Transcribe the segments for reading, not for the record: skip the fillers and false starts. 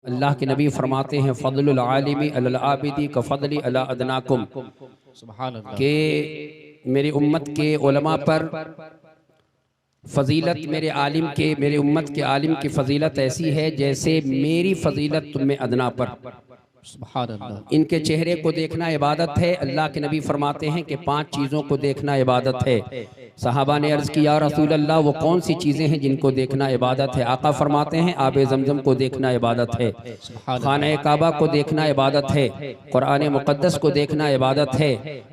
अल्लाह के नबी फरमाते हैं फ़ज़लुल आलिमी अलल आबिदी का फ़ज़ली अला अदनाकुम, के मेरी उम्मत के उलमा पर फ़जीलत मेरे आलिम के मेरे उम्मत के आलिम की फ़जीलत ऐसी है जैसे मेरी फ़जीलत तुम में अदना पर। इनके चेहरे को देखना इबादत है। अल्लाह के नबी फरमाते हैं कि 5 चीज़ों को देखना इबादत है। सहाबा ने अर्ज़ किया रसूल अल्लाह वो कौन सी चीज़ें हैं जिनको देखना इबादत है? आका फरमाते हैं आब ज़मज़म को देखना इबादत है, खाना काबा को देखना इबादत है, कुरान मुक़द्दस को देखना इबादत है,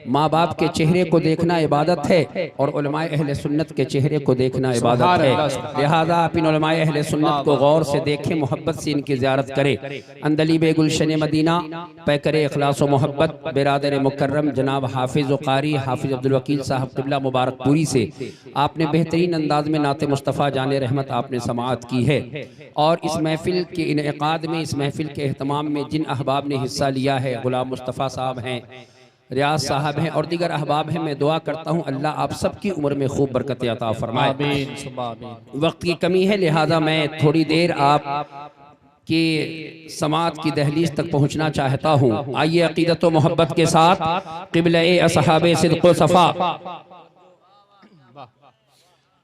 माँ बाप के चेहरे को देखना इबादत है और उलमाए अहले सुन्नत के चेहरे को देखना इबादत है। लिहाजा आप इन उलमाए अहले सुन्नत को गौर से देखें, मोहब्बत से इनकी ज़ियारत करें। अंदलीब गुलशन मदीना पैकर इखलास व मोहब्बत बिरादर मुकर्रम जनाब हाफिज़ व कारी हाफिज़ अब्दुल वकील साहब क़िबला मुबारकपुरी से आपने बेहतरीन अंदाज में नाते मुस्तफ़ा जाने रहमत आपने समाअत की है। और इस महफिल के इनेकाद में, इस महफिल के अहतमाम में जिन अहबाब ने हिस्सा लिया है, गुलाम मुस्तफ़ा साहब हैं, रियाज साहब हैं और दीगर अहबाब हैं, मैं दुआ करता हूँ अल्लाह आप सबकी उम्र में खूब बरकत अता फरमाए। वक्त की कमी है लिहाजा मैं थोड़ी देर आप कि समात की दहलीज तक पहुंचना चाहता हूं। आइए अकीदत व मोहब्बत के साथ क़िबला-ए असहाबे सिद्क़ व सफ़ा,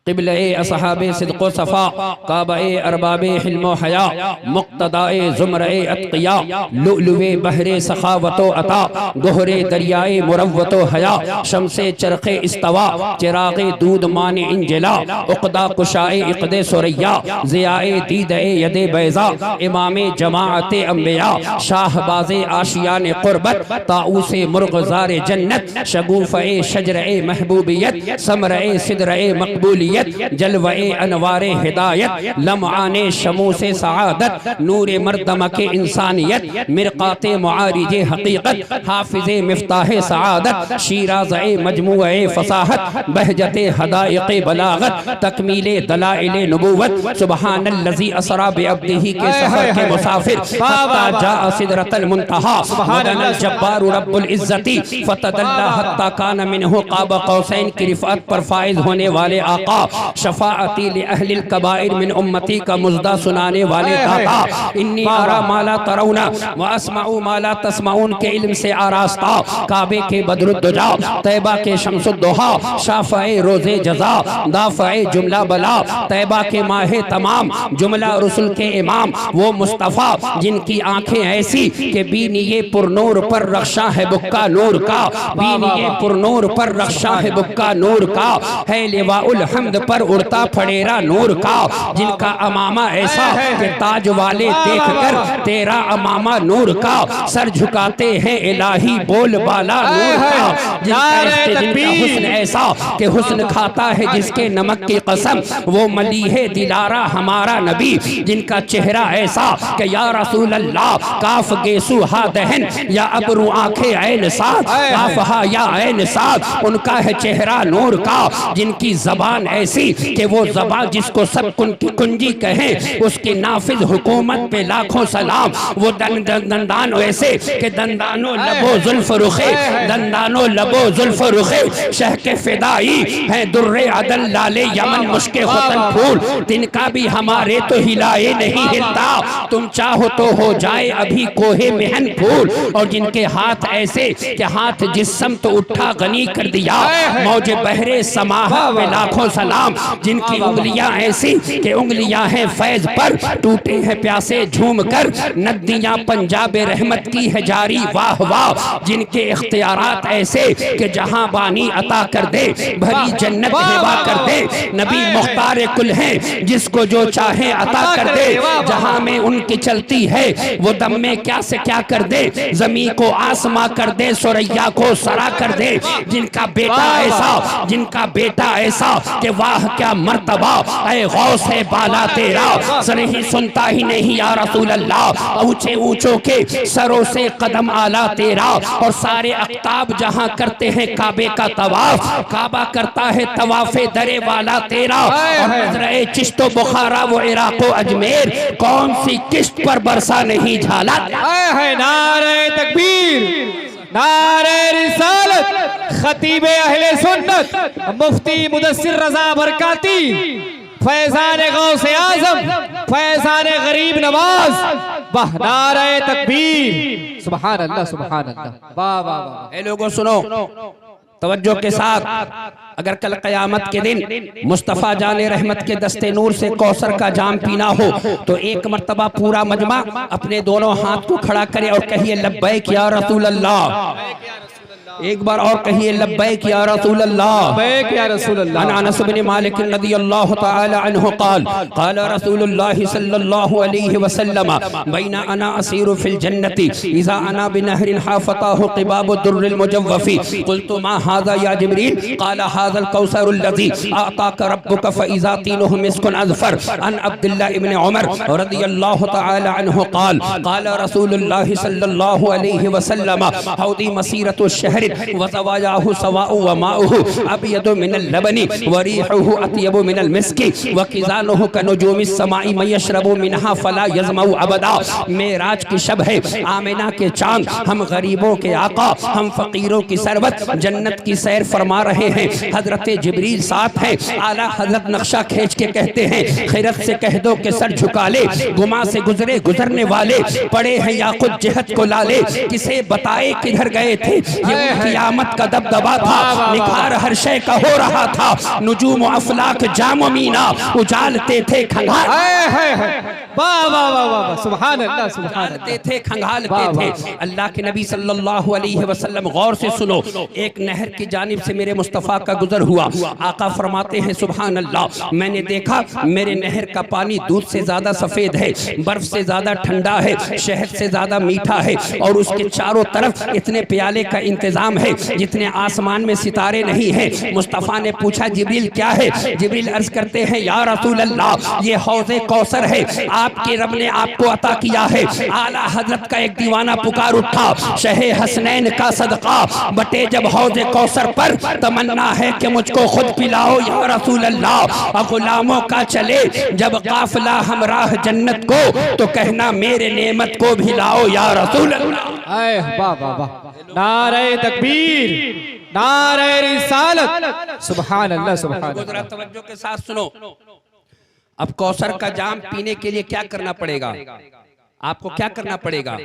क़िबला-ए असहाबे सिद्क़ व सफ़ा, काबा-ए अरबाबे हिल्म व हया, मुक़्तदा-ए ज़ुमरा-ए अत्क़िया, लुअलुए बहरे सख़ावत व अता, गोहरे दरियाए मुरव्वत व हया, शम्से चरख़े इस्तवा, चिराग़े दूध माने इंजला, उक़दा कुशाए इक़दे सुरैया, ज़ियाए दीद-ए यदे बैज़ा, इमामे जमाअते अम्बिया, शाहबाज़े आशियाने क़ुर्बत, ताऊसे मुर्ग़ज़ारे जन्नत, शगूफ़े शजरे महबूबियत, समरे सिदरे मक़बूलियत, जलवे अनवारे हिदायत, लम्आने शमूसे सआदत, नूरे मर्दम के इंसानियत, मिरक़ाते मुआरिजे हक़ीक़त, हाफ़िज़े मिफ़्ताहे सआदत, शीराज़े मजमूए फ़साहत, बहजते हदाइक़े बलागत, तकमीले दलाइले नबूवत, सुबहानल्लज़ी असरा बिअब्दिही के सफ़र के मुसाफिर, हत्ता जाअ सिदरतल मुंतहा, वदनल जब्बारु रब्बुल इज़्ज़ती, फ़तदल्ला हत्ता कान मिन्हु क़ाब क़ौसैन की रिफ़अत पर फ़ाइज़ होने वाले आका, शफ़ाअती li अहलिल कबाइर मिन उम्मती का मुज़दा सुनाने वाले दाता, इन्नी अरा माला तरौना व अस्माउ माला तस्माउन के इल्म से आरास्ता, काबे के बदरुद्दुजा, तैबा के शम्सुद्दुहा, शाफ़ए रोज़े जज़ा, दाफ़ए जुमला बला, तैबा के माहे तमाम, जुमला रसूल के इमाम, वो मुस्तफ़ा जिनकी आंखें ऐसी कि बीनिए पुरनूर पर रक्षा है बुक्का नूर का, बीनिए पुरनूर पर रक्षा है बुक्का नूर का, है लिवाउल हम्द पर उड़ता फड़ेरा नूर का, जिनका अमामा ऐसा कि ताज वाले देखकर तेरा अमामा नूर का, सर झुकाते हैं इलाही बोल बाला नूर का, जिनका हुस्न ऐसा कि हुस्न खाता है जिसके नमक की कसम, वो मलीहे दिलारा हमारा नबी, जिनका चेहरा ऐसा कि या रसूल अल्लाह काफ गेसु हा दहन या अबरू आंखें ऐन साथ, काफहा या ऐन साथ, उनका है चेहरा नूर का, जिनकी ज़बान ऐसी कि वो ज़बान जिसको सब कुंजी कहें उसकी नाफिज हुकूमत पे लाखों सलाम, वो दंदान वैसे कि दंदानो लबो जुल्फ रुखे, दंदानो लबो जुल्फ रुखे, शह के फिदाई है दुर्रे अदल लाले यमन मुश्के खुतन फूल, तिनका भी हमारे तो हिलाए नहीं हिलता, तुम चाहो तो हो जाए अभी कोहे मेहन फूल, और जिनके हाथ ऐसे कि हाथ जिस समत उठा गनी कर दिया, मौज बहरे समाहा पे लाखों सलाम, जिनकी उंगलियां ऐसी कि उंगलियां हैं फैज पर, टूटे हैं प्यासे झूम कर, नदियां पंजाब रहमत की है जारी वाह वाह, जिनके इख्तियारात ऐसे कि जहां बानी अता कर दे, भरी जन्नत हिबा कर दे, नबी मुख्तार कुल हैं जिसको जो चाहे अता कर दे, जहां में उनकी चलती है वो दम में क्या से क्या कर दे, जमी को आसमां कर दे, सुरैया को सरा कर दे, जिनका बेटा ऐसा, जिनका बेटा ऐसा कि वाह क्या मर्तबा, ऐ गौस है बाला तेरा, सर ही सुनता ही नहीं या रसूल अल्लाह, ऊंचे ऊंचों के सरों से कदम आला तेरा, और सारे अख्ताब जहां करते हैं काबे का तवाफ, काबा करता है तवाफे दरे वाला तेरा, और नजरे चिश्तो बुखारा वो इराको अजमेर, कौन सी किश्त पर बरसा नहीं झाला, है नारे तकबीर, नारे रिसालत, खतीबे अहले सुन्नत मुफ्ती मुदस्सिर रज़ा बरकाती फैजान गौसे आजम, फैजान गरीब नवाज, वाह नारे तकबीर, सुभान अल्लाह सुभान अल्लाह, वाह वाह वाह। ए लोगों सुनो तवज्जो के साथ, अगर कल क़यामत के दिन मुस्तफ़ा जाने रहमत के दस्ते नूर से कौसर का जाम पीना हो तो एक मर्तबा पूरा मजमा अपने दोनों हाथ को खड़ा करे और कहिए लब्बैक या रसूल अल्लाह। एक बार और कहिए लब्बैक या रसूल अल्लाह। लब्बैक या रसूल अल्लाह। अन अनस बिन मालिक रज़ियल्लाहु तआला अन्हु क़ाल क़ाल रसूलुल्लाह सल्लल्लाहु अलैहि वसल्लम बैना अना असीरु फिल जन्नति इज़ा अना बिनहरिन हाफ़ताहु क़िबाबु दुर्रिल मुजव्वफ़ी क़ुल्तु मा हाज़ा या जिब्रील क़ाल हाज़ल कौसरुल लज़ी अअताका रब्बुका फ़इज़ा तीनुहु मिस्कुन अज़फ़र। अन अब्दुल्लाह इब्न उमर रज़ियल्लाहु तआला अन्हु क़ाल क़ाल रसूलुल्लाह सल्लल्लाहु अलैहि वसल्लम हौदी मसीरतु शहर वज़वायाहु सवाउ व माउहु अबयदु मिनल लबनी व रीहुहु अत्यबु मिनल मिस्की व किज़ानुहु कनुजूमिस समाई मन यशरबु मिनहा फला यज़मउ अबदा। मेराज की शब है, आमिना के चांद, हम गरीबों के आका, हम फकीरों की सरबत जन्नत की सैर फरमा रहे हैं। हजरत जिब्रील साथ है। आला हजरत नक्शा खींच के कहते हैं खैरत से कह दो कि सर झुका ले, गुमा से गुजरे गुजरने वाले पड़े हैं या खुद जहत को लाले, किसे बताए किधर गए थे। ये क़यामत का दबदबा था, निखार हर शय का हो रहा था। नुजूम अफलाक जाम मीना उजालते थे खंगाल, वाह वाह वाह वाह, सुभान अल्लाह सुभान उजालते थे खंगालते थे। अल्लाह के नबी सल्लल्लाहु अलैहि वसल्लम गौर से सुनो, एक नहर की जानिब से मेरे मुस्तफ़ा का गुजर हुआ। आका फरमाते हैं सुभान अल्लाह, मैंने देखा मेरे नहर का पानी दूध से ज्यादा सफेद है, बर्फ से ज्यादा ठंडा है, शहद से ज्यादा मीठा है और उसके चारों तरफ इतने प्याले का इंतजाम है जितने आसमान में सितारे नहीं है। मुस्तफ़ा ने पूछा जिब्रील क्या है? जिब्रील अर्ज करते हैं या रसूल अल्लाह ये हौज़े कौसर है, आपके रब ने आपको अता किया है। आला हजरत का एक दीवाना पुकार उठा, शहे हसनैन का सदका बटे जब हौज़े कौसर पर, तमन्ना है कि मुझको खुद पिलाओ या रसूल अल्लाह। गुलामों का चले जब काफिला हमराह जन्नत को, तो कहना मेरे नेमत को भी लाओ या रसूल अल्लाह। वाह वाह वाह, नारे तकबीर, नारे रिसालत, सुभान अल्लाह सुभान अल्लाह। तवज्जो के साथ सुनो, अब कौसर का जाम पीने के लिए क्या करना पड़ेगा? आपको क्या करना पड़ेगा?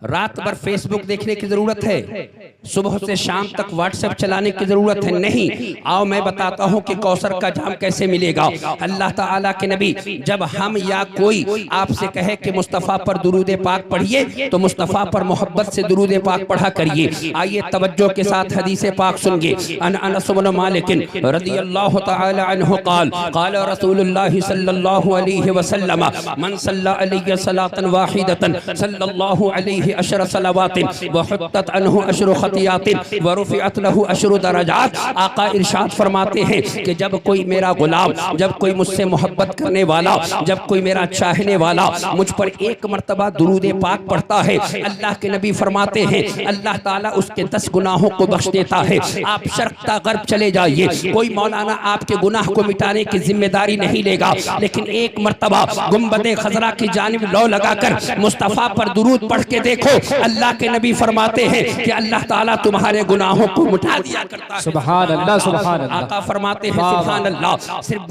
रात भर फेसबुक देखने की जरूरत है, सुबह से शाम तक व्हाट्सएप चलाने की जरूरत है नहीं। आओ मैं बताता हूँ कि कौसर का जाम कैसे मिलेगा। अल्लाह ताला के नबी जब हम या कोई आपसे कहे कि मुस्तफ़ा पर दुरूद पाक पढ़िए तो मुस्तफ़ा पर मोहब्बत से दुरूद पाक पढ़ा करिए। आइए तवज्जो के साथ हदीस पाक सुनिए। अन अनस बिन मालिक रज़ियल्लाहु तआला अन्हु क़ाल क़ाल रसूलुल्लाह सल्लल्लाहु अलैहि वसल्लम मन सल्ला अलैहि सलातन वाहिदतन सल्लल्लाहु अलैहि अशर सलावातिन व हुत्तत अन्हु अशरु खतियातिन व रुफ़िअत लहु अशरु दरजात। आका इरशाद फरमाते हैं कि जब कोई मेरा गुलाम, जब कोई मुझसे मोहब्बत करने वाला, जब कोई मेरा चाहने वाला मुझ पर एक मर्तबा दुरूद पाक पढ़ता है, अल्लाह के नबी फरमाते हैं अल्लाह ताला उसके 10 गुनाहों को बख्श देता है। आप शर्क़ गर्ब चले जाइए, कोई मौलाना आपके गुनाह को मिटाने की जिम्मेदारी नहीं लेगा, लेकिन एक मर्तबा गुंबद खजरा की जानिब लौ लगाकर मुस्तफ़ा पर दुरूद पढ़ के देखो, अल्लाह के नबी फरमाते हैं कि अल्लाह ताला तुम्हारे गुनाहों को मिटा दिया करता है। सुभान अल्लाह सुभान अल्लाह। आका फरमाते हैं सुभान अल्लाह, सिर्फ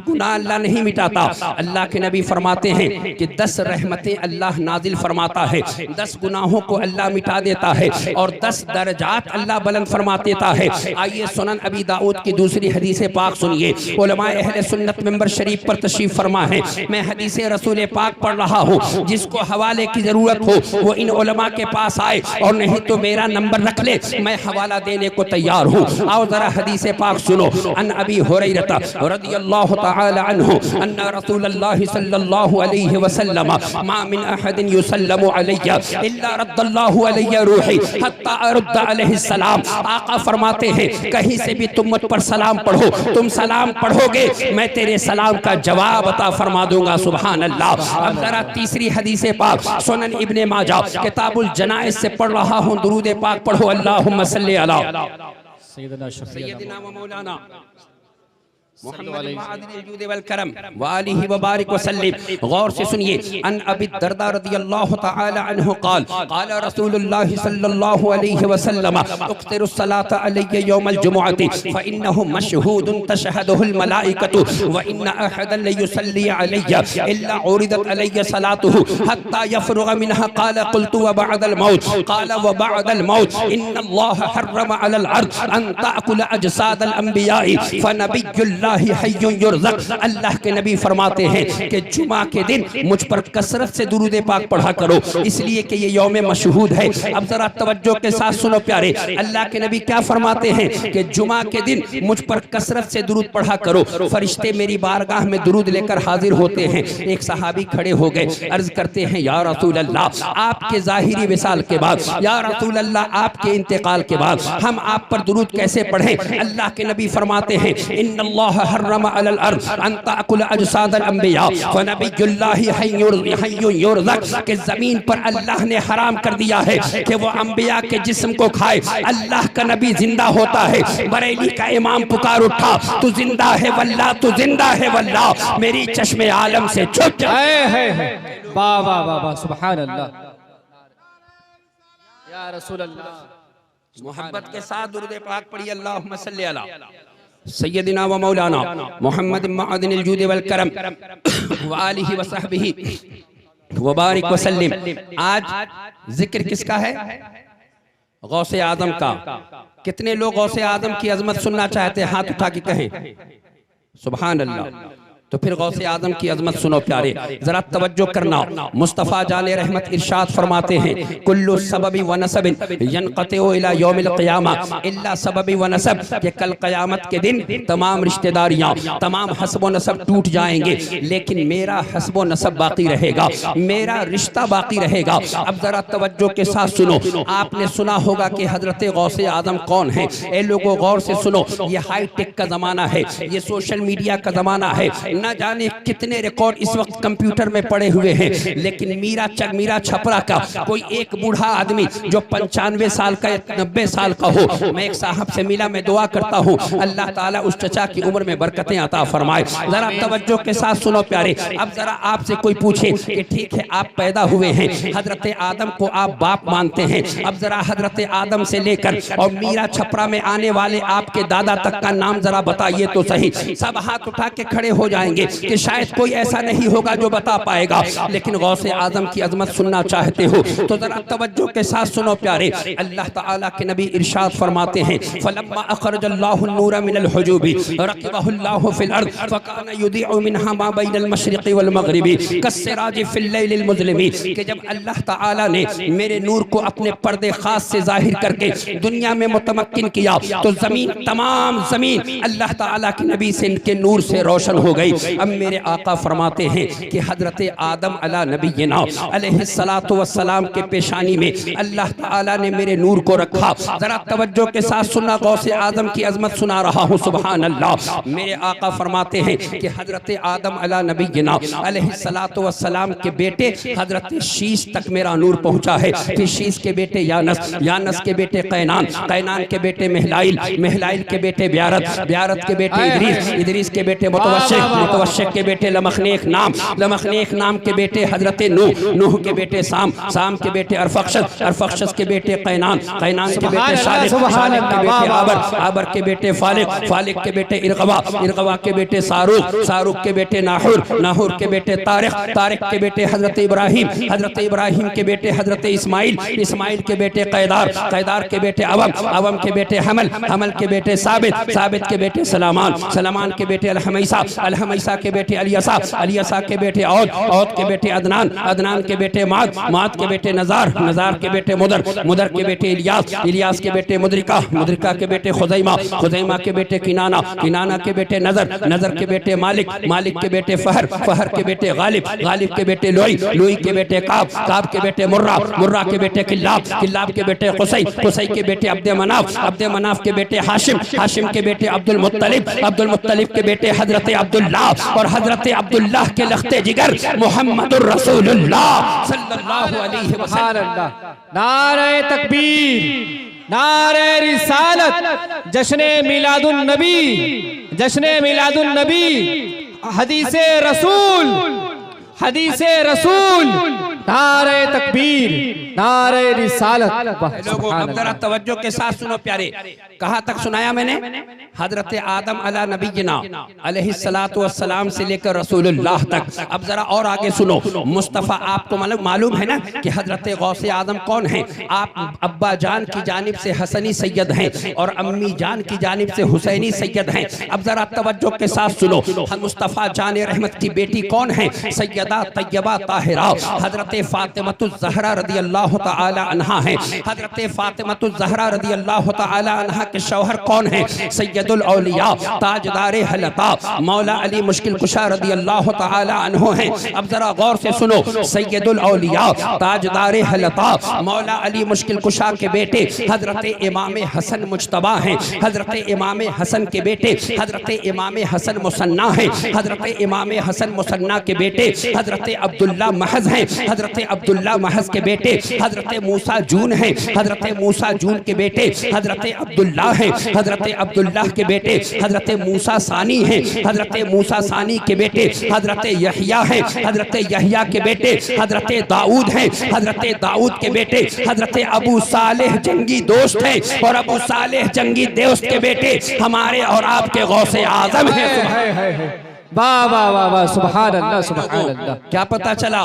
गुनाह अल्लाह नहीं मिटाता। अल्लाह के नबी फरमाते हैं कि 10 रहमतें अल्लाह नाजिल फरमाता है, 10 गुनाहों को अल्लाह मिटा देता है और 10 दर्जात अल्लाह बुलंद फरमा देता है। आइए सुनन अबी दाऊद की दूसरी हदीस पाक सुनिए। उलमाए अहले सुन्नत मिंबर शरीफ पर तशरीफ फरमा है। मैं हदीस रसूल पाक पढ़ रहा हूँ, जिसको हवाले की जरूरत हो वो इन उलमा के पास आए और नहीं तो मेरा नंबर रख ले, मैं हवाला देने को तैयार हूँ। आओ जरा हदीस पाक सुनो। अन अबी हुरैरा रज़ियल्लाहु तआला अन्हु अन्ना रसूलल्लाह सल्लल्लाहु अलैहि वसल्लम मा मिन अहदिन युसल्लमु अलैया इल्ला रद्दल्लाहु अलैया रूही हत्ता अरद्द अलैहि सलाम। आका फरमाते हैं कहीं से भी तुम मुझ पर सलाम पढ़ो, तुम सलाम पढ़ोगे मैं तेरे सलाम का जवाब अता फरमा दूंगा। सुभान अल्लाह। अब जरा तीसरी हदीस पाक सुनन इब्ने माजा किताबुल जनाइज से पढ़ रहा हूँ, दुरूद पाक पढ़ो। अल्लाहुम्मा सल्ली अला सय्यदिना व मौलाना गौर से सुनिए। अन अबी दरदा रज़ियल्लाहु तआला अन्हु क़ाल क़ाल रसूलुल्लाह सल्लल्लाहु अलैहि वसल्लम उक़्तिरुस सलात अलैहि यौमल जुमुअति फ़इन्नहु मशहूदुन तशहदुहुल मलाइकतु व इन्न अहदन लयुसल्ली अलैहि इल्ला उरिदत अलैहि सलातुहु हत्ता यफ़रुग़ मिनहा क़ाल क़ुल्तु व बअदल मौत क़ाल व बअदल मौत इन्नल्लाह हर्रम अलल अर्ज़ अन तअकुल अजसादल अंबिया'i फ़नबियुल्लाह अल्लाह के नबी फरमाते हैं कि जुमा के दिन मुझ पर कसरत से दुरूद पाक पढ़ा करो, इसलिए कि ये यौम मशहूद है। अब जरा तवज्जो के साथ सुनो प्यारे, अल्लाह के नबी क्या फरमाते हैं कि जुमा के दिन मुझ पर कसरत से दुरूद पढ़ा करो, फरिश्ते मेरी बारगाह में दुरूद लेकर हाजिर होते हैं। एक सहाबी खड़े हो गए, अर्ज करते हैं या रसूल अल्लाह, आपके ज़ाहिरी विसाल के बाद, या रसूल अल्लाह आपके इंतकाल के बाद हम आप पर दुरूद कैसे पढ़ें? अल्लाह के नबी फरमाते हैं इन्नल्लाह हर्रम अलल अर्ज़ अन तअकुल अजसादल अंबिया व नबियुल्लाहि हय्युन युरज़क़, कि ज़मीन पर अल्लाह ने हराम कर दिया है कि वो अंबिया के जिस्म को खाए। अल्लाह का नबी जिंदा होता है। बरेली का इमाम पुकार उठा, तू जिंदा है वल्लाह, तू जिंदा है वल्लाह, मेरी चश्मे आलम से छुप जाए। वाह वाह वाह वाह, सुभान अल्लाह या रसूल अल्लाह। मोहब्बत के साथ दुरूद पाक पढ़िए, अल्लाहुम्मा सल्ली अला सय्यदिना व मौलाना मोहम्मद मअदिनिल जूद वल करम व आलिहि व सहबिहि व बारिक व सल्लिम। आज जिक्र किसका है? गौसे आजम का। कितने लोग गौसे आजम की अजमत सुनना चाहते हैं? हाथ उठा के कहें सुभान अल्लाह। तो फिर गौसे आजम की अजमत सुनो प्यारे, जरा तवज्जो करना। मुस्तफ़ा जाने रहमत इरशाद फरमाते हैं कुल्लु सबबी व नसबिन यनक़तिउ इला यौमिल क़ियामा इल्ला सबबी व नसब, कि कल क़यामत के दिन तमाम रिश्तेदारियाँ, तमाम हस्ब व नसब टूट जाएंगे, लेकिन मेरा हस्ब व नसब बाकी रहेगा, मेरा रिश्ता बाकी रहेगा। अब जरा तवज्जो के साथ सुनो। आपने सुना होगा कि हजरत गौसे आजम कौन है? ए लोगों गौर से सुनो, ये हाईटेक का ज़माना है, ये सोशल मीडिया का ज़माना है, न जाने कितने रिकॉर्ड इस वक्त कंप्यूटर में पड़े हुए हैं, लेकिन मीरा छपरा का कोई एक बूढ़ा आदमी जो 95 साल का या 90 साल का हो, मैं एक साहब से मिला, मैं दुआ करता हूँ अल्लाह ताला उस चचा की उम्र में बरकतें अता फरमाए। जरा तवज्जो के साथ सुनो प्यारे। अब जरा आपसे कोई पूछे कि ठीक है आप पैदा हुए हैं, हजरत आदम को आप बाप मानते हैं, अब जरा हजरत आदम से लेकर और मीरा छपरा में आने वाले आपके दादा तक का नाम जरा बताइए तो सही। सब हाथ उठा के खड़े हो जाएंगे कि शायद कोई ऐसा नहीं होगा जो बता पाएगा, लेकिन गौसे आजम की अजमत सुनना चाहते हो तो जरा तवज्जो के साथ सुनो प्यारे। अल्लाह ताला के नबी इरशाद फरमाते हैं फलम्मा अखरजल्लाहु नूर मिनल हुजूबी रक़बहुल्लाहु फिल अर्ज़ फ़काना युदीउ मिनहा मा बैनल मशरिक़ि वल मग़रिबी कस्सिराज फिल लैलिल मुज़लिमी, कि जब अल्लाह ताला ने मेरे नूर को अपने पर्दे खास से जाहिर करके दुनिया में मुतमक्किन किया तो जमीन, तमाम जमीन अल्लाह ताला के नबी से इनके नूर से रोशन हो गई। अब मेरे आका फरमाते हैं कि हजरत आदम अला नबीना अलैहिस्सलातु वस्सलाम के पेशानी में अल्लाह ताला ने मेरे नूर को रखा। जरा तवज्जो के साथ सुनना, गौसे आदम की अजमत सुना रहा हूँ सुभान अल्लाह। मेरे आका फरमाते हैं कि हजरत आदम अला नबीना अलैहिस्सलातु वस्सलाम के बेटे हजरत शीश तक मेरा नूर पहुँचा है। फिर शीश के बेटे यानस, यानस के बेटे कैनान, कैनान के बेटे महलाइल, महलाइल के बेटे ब्यारत, ब्यारत के बेटे इदरीस, इदरीस के बेटे मुतवश्शिक, मुतवश्शिक के बेटे लमखनेक नाम, लमखनेक नाम के बेटे हजरत नूह, नूह के बेटे साम, साम के बेटे अरफक्षस, अरफक्षस के बेटे कैनान, कैनान के बेटे शालिक, शालिक के बेटे आबर, आबर के बेटे फालिक, फालिक के बेटे इरगवा, इरगवा के बेटे सारूक, सारूक के बेटे नाहुर, नाहुर के बेटे तारिक, तारिक के बेटे हजरत इब्राहिम, हजरत इब्राहिम के बेटे हजरत इस्माइल, इस्माइल के बेटे कैदार, कैदार के बेटे अवम, अवम के बेटे हमल, हमल के बेटे साबित, साबित के बेटे सलामान, सलामान के बेटे अलहमैसा, अलहमैसा के बेटे अलियसा, अलियसा के बेटे औद, औद के बेटे अदनान, अदनान के बेटे माद, माद के बेटे नजार, नजार के बेटे मुदर, मुदर के बेटे इलियास, इलियास के बेटे मुद्रिका, मुद्रिका के बेटे खुज़ैमा, खुज़ैमा के बेटे किनाना, किनाना के बेटे नजर, नजर के बेटे मालिक, मालिक के बेटे फहर, फहर के बेटे गालिब, गालिब के बेटे लोई, लोई के बेटे काब, काब के बेटे मुर्रा, मुर्रा के बेटे किल्लाब, किल्लाब के बेटे कुसै, कुसै के बेटे अब्दे मनाफ, अब्दे मनाफ के बेटे हाशिम, हाशिम के बेटे अब्दुल मुत्तलिब, अब्दुल मुत्तलिब के बेटे हजरत अब्दुल्लाह और हजरत अब्दुल्लाह के लख्ते जिगर मोहम्मदुर रसूलुल्लाह सल्लल्लाहु अलैहि वसल्लम। नारे तकबीर, नारे रिसालत, जश्ने मिलादुन नबी, जश्ने मिलादुन नबी, हदीसे रसूल, हदीसे रसूल, नारे तकबीर, नारे रिसालत। लोगों अब जरा तवज्जो के साथ सुनो प्यारे, कहाँ तक सुनाया मैंने? हजरत आदम अला नबीना अलैहिस्सलातु वस्सलाम से लेकर रसूलुल्लाह तक। अब जरा और आगे सुनो। मुस्तफ़ा, आपको मालूम है ना कि हजरत गौसे आदम कौन है? आप अब्बा जान की जानिब से हसनी सैयद हैं और अम्मी जान की जानिब से हुसैनी सैयद हैं। अब जरा तवज्जो के साथ सुनो। मुस्तफ़ा जान रहमत की बेटी कौन है? सैयदा तैयबा ताहिरा हजरत फातिमतुज़ ज़हरा रज़ियल्लाहु तआला अन्हा है। हजरत फातिमतुज़ ज़हरा रज़ियल्लाहु तआला अन्हा के शौहर कौन है? सैयदुल औलिया ताजदारे हलता मौला अली मुश्किल कुशा रज़ियल्लाहु तआला अन्हु हैं। अब जरा गौर से सुनो। सैयदुल औलिया ताजदारे हलता मौला अली मुश्किल कुशा के बेटे हजरत इमाम हसन मुज्तबा हैं। हजरत इमाम हसन के बेटे हजरत इमाम हसन मुसन्ना हैं। हजरत इमाम हसन मुसन्ना के बेटे हजरत अब्दुल्ला महज हैं। हजरत अब्दुल्ला महज के बेटे हजरत मूसा जून हैं। हजरत मूसा जून के बेटे हजरत अब्दुल्ला हैं। हजरत अब्दुल्ला के बेटे हजरत मूसा सानी हैं। हजरत मूसा सानी के बेटे हजरत यहिया हैं। हजरत यहिया के बेटे हजरत दाऊद हैं। हजरत दाऊद के बेटे हजरत अबू सालेह जंगी दोस्त हैं और अबू सालेह जंगी दोस्त के बेटे हमारे और आपके गौसे आजम हैं। वाह वाह वाह वाह, सुभान अल्लाह, सुभान अल्लाह। क्या पता चला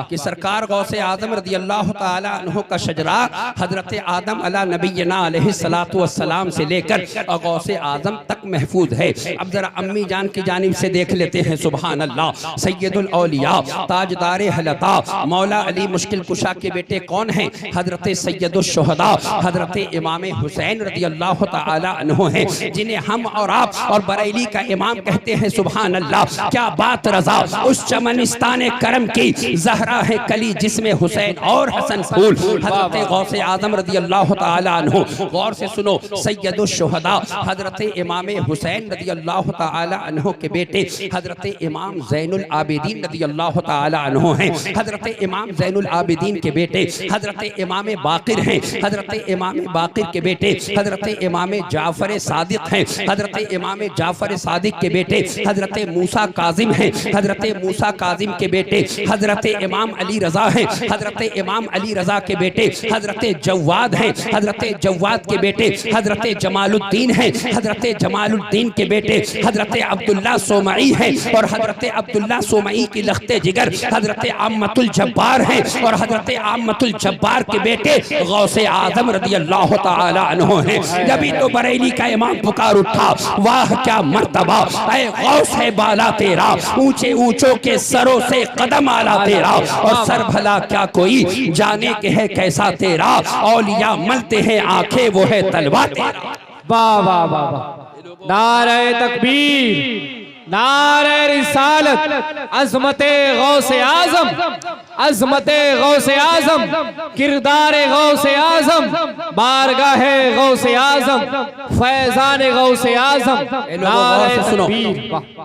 कि सरकार गौसे आदम रज़ियल्लाहु ताला अन्हु का शजरा हजरत आदम अला नबीना अलैहिस्सलातु वस्सलाम से लेकर गौसे आदम तक महफूज है। अब जरा अम्मी जान की जानिब से देख लेते हैं। सुभान अल्लाह। सैयदुल औलिया ताजदारे हलता मौला अली मुश्किल कुशा के बेटे कौन हैं? हजरत सैयदुश शुहदा हजरत इमाम हुसैन रज़ियल्लाहु ताला अन्हु हैं, जिन्हें हम और आप और बरेली का इमाम कहते हैं। सुभान अल्लाह। क्या बात रजा, उस चमनिस्तान करम की जहरा है कली जिसमें हुसैन और हसन फूल। हजरत गौसे आदम रज़ियल्लाहु ताला अन्हु, गौर से सुनो। सैयदुश शुहदा हजरत इमाम हुसैन रज़ियल्लाहु ताला अन्हु के बेटे हजरत इमाम ज़ैनुल आबिदीन रज़ियल्लाहु ताला अन्हु हैं। हजरत इमाम ज़ैनुल आबिदीन के बेटे हजरत इमाम बाकिर हैं। हजरत इमाम बाकिर के बेटे हजरत इमाम जाफर सादिक हैं। हजरत इमाम जाफर सादिक के बेटे हजरत मूसा काजिम हैं। हजरत मूसा काजिम के बेटे हजरत इमाम अली रजा हैं। हजरत इमाम अली रजा के बेटे हजरत जवाद हैं। हजरत जवाद के बेटे हजरत जमालुद्दीन हैं। हजरत जमालुद्दीन के बेटे हजरत अब्दुल्ला सोमई हैं और हजरत अब्दुल्ला सोमई की लख्ते जिगर हजरत आमतुल जब्बार हैं और हजरत आमतुल जब्बार के बेटे गौसे आजम रज़ियल्लाहु ताला अन्हु हैं। जभी तो बरेली का इमाम पुकार उठा, वाह क्या मर्तबा, ऐ गौस है बाला तेरा, ऊंचे ऊंचों के सरों से कदम आला तेरा, और सर भला क्या कोई जाने के है कैसा तेरा, औलिया मलते हैं आंखें वो है तलवा तेरा। वाह वाह वाह वाह, नारे तकबीर, नारे रिसालत, अज़मते गौसे आज़म, अज़मते गौसे आज़म, किरदारे गौसे आज़म, बारगाहे गौसे आज़म, फैज़ाने गौसे आज़म। नारे सुनो,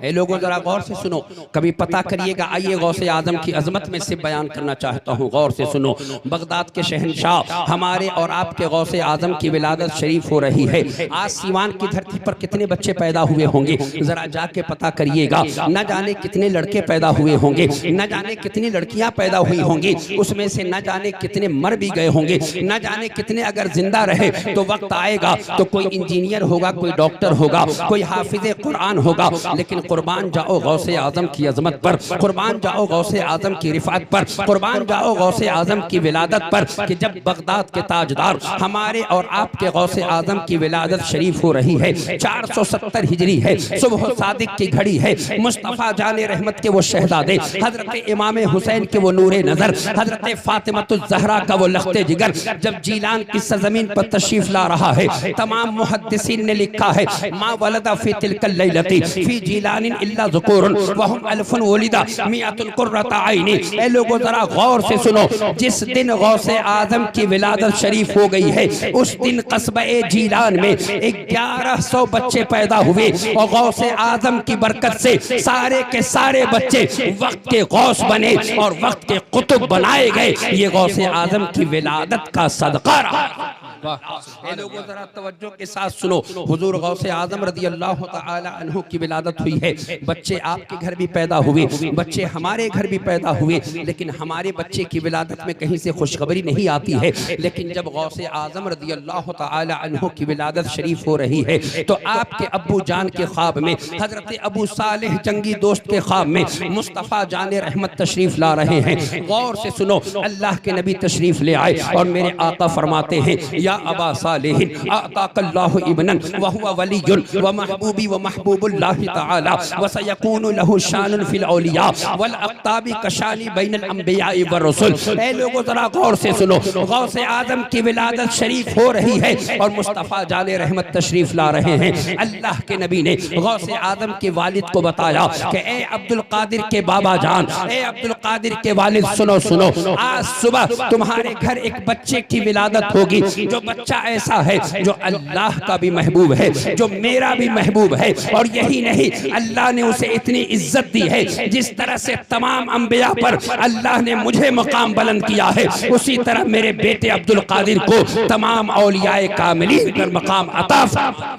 ए लोगों जरा गौर से सुनो, कभी पता करिएगा। आइए गौसे आज़म की अजमत में से बयान करना चाहता हूँ। गौर से सुनो। बगदाद के शहनशाह हमारे और आपके गौसे आज़म की विलादत शरीफ हो रही है। आज सीवान की धरती पर कितने बच्चे पैदा हुए होंगे, जरा जाके पता करिएगा। न जाने कितने लड़के पैदा हुए होंगे, न जाने कितनी लड़कियां पैदा हुई होंगी, उसमें से न जाने कितने मर भी गए होंगे, न जाने कितने अगर जिंदा रहे तो वक्त आएगा तो कोई इंजीनियर होगा, कोई डॉक्टर होगा, कोई हाफिज कुरान होगा। लेकिन कुर्बान जाओ गौसे आजम की अजमत पर, कुर्बान जाओ गौसे आजम की रिफात पर, कुर्बान जाओ गौसे आजम की विलादत पर कि जब बगदाद के ताजदार हमारे और आपके गौसे आजम की विलादत शरीफ हो रही है। 470 हिजरी है, सुबह सादिक की घड़ी है। मुस्तफ़ा जाने रहमत के वो शहजादे, हजरत इमाम हुसैन के वो नूरे नजर, हजरत फातिमतुज़ ज़हरा का वो लख्ते जिगर जब जीलान की सरजमीन पर तशरीफ ला रहा है। तमाम मुहद्दिसीन ने लिखा है, मा वलदा फी तिलकल लैलती फी जीलानिन इल्ला ज़ुकूरुन व हुम अल्फुन वलिदा मिअतुन कुर्रता आइनी। ए लोगों जरा गौर से सुनो। जिस दिन गौसे आजम की विलादत शरीफ हो गई है, उस दिन कस्बे जीलान में 1100 बच्चे पैदा हुए और गौसे आजम की बरकत से सारे के सारे बच्चे वक्त के गौस बने और वक्त के के कुतुब बनाए गए, ये गौसे आजम की विलादत का सदका रहा। ए लोगों जरा तवज्जो के साथ सुनो, हुजूर गौसे आजम रज़ी अल्लाह तआला अन्हु की विलादत हुई है। बच्चे आपके घर भी पैदा हुए, बच्चे हमारे घर भी पैदा हुए, लेकिन हमारे बच्चे की विलादत में कहीं से खुशखबरी नहीं आती है। लेकिन जब गौसे आजम रज़ी अल्लाह तआला अन्हु की विलादत शरीफ हो रही है तो आपके अब्बू जान के ख्वाब में, हजरत अबू सालेह जंगी दोस्त के ख्वाब में मुस्तफ़ा जाने रहमत तशरीफ ला रहे हैं। गौर से सुनो, अल्लाह के नबी तशरीफ ले आए और मेरे आका फरमाते हैं, या अबा सालेह आताकल्लाहु इब्नन व हुवा वलियुन व महबूबी व महबूबुल्लाह तआला व सयकूनु लहु शानुन फिल औलिया वल अक्ताबी कशानी बैनल अंबिया व रसूल। ए लोगों जरा गौर से सुनो, गौसे आजम की विलादत शरीफ हो रही है और मुस्तफ़ा जाने रहमत तशरीफ ला रहे हैं। अल्लाह के नबी ने गौसे आजम के वालिद को बताया कि ए अब्दुल कादिर के बाबा जान, ए अब्दुल कादिर के वालिद सुनो सुनो, आज सुबह तुम्हारे घर एक बच्चे की विलादत होगी, जो बच्चा ऐसा है जो अल्लाह का भी महबूब है, जो मेरा भी महबूब है। और यही नहीं, अल्लाह ने उसे इतनी इज्जत दी है, जिस तरह से तमाम अंबिया पर अल्लाह ने मुझे मकाम बुलंद किया है, उसी तरह मेरे बेटे अब्दुल कादिर को तमाम औलियाए कामिलीन पर मकाम अता फरमा।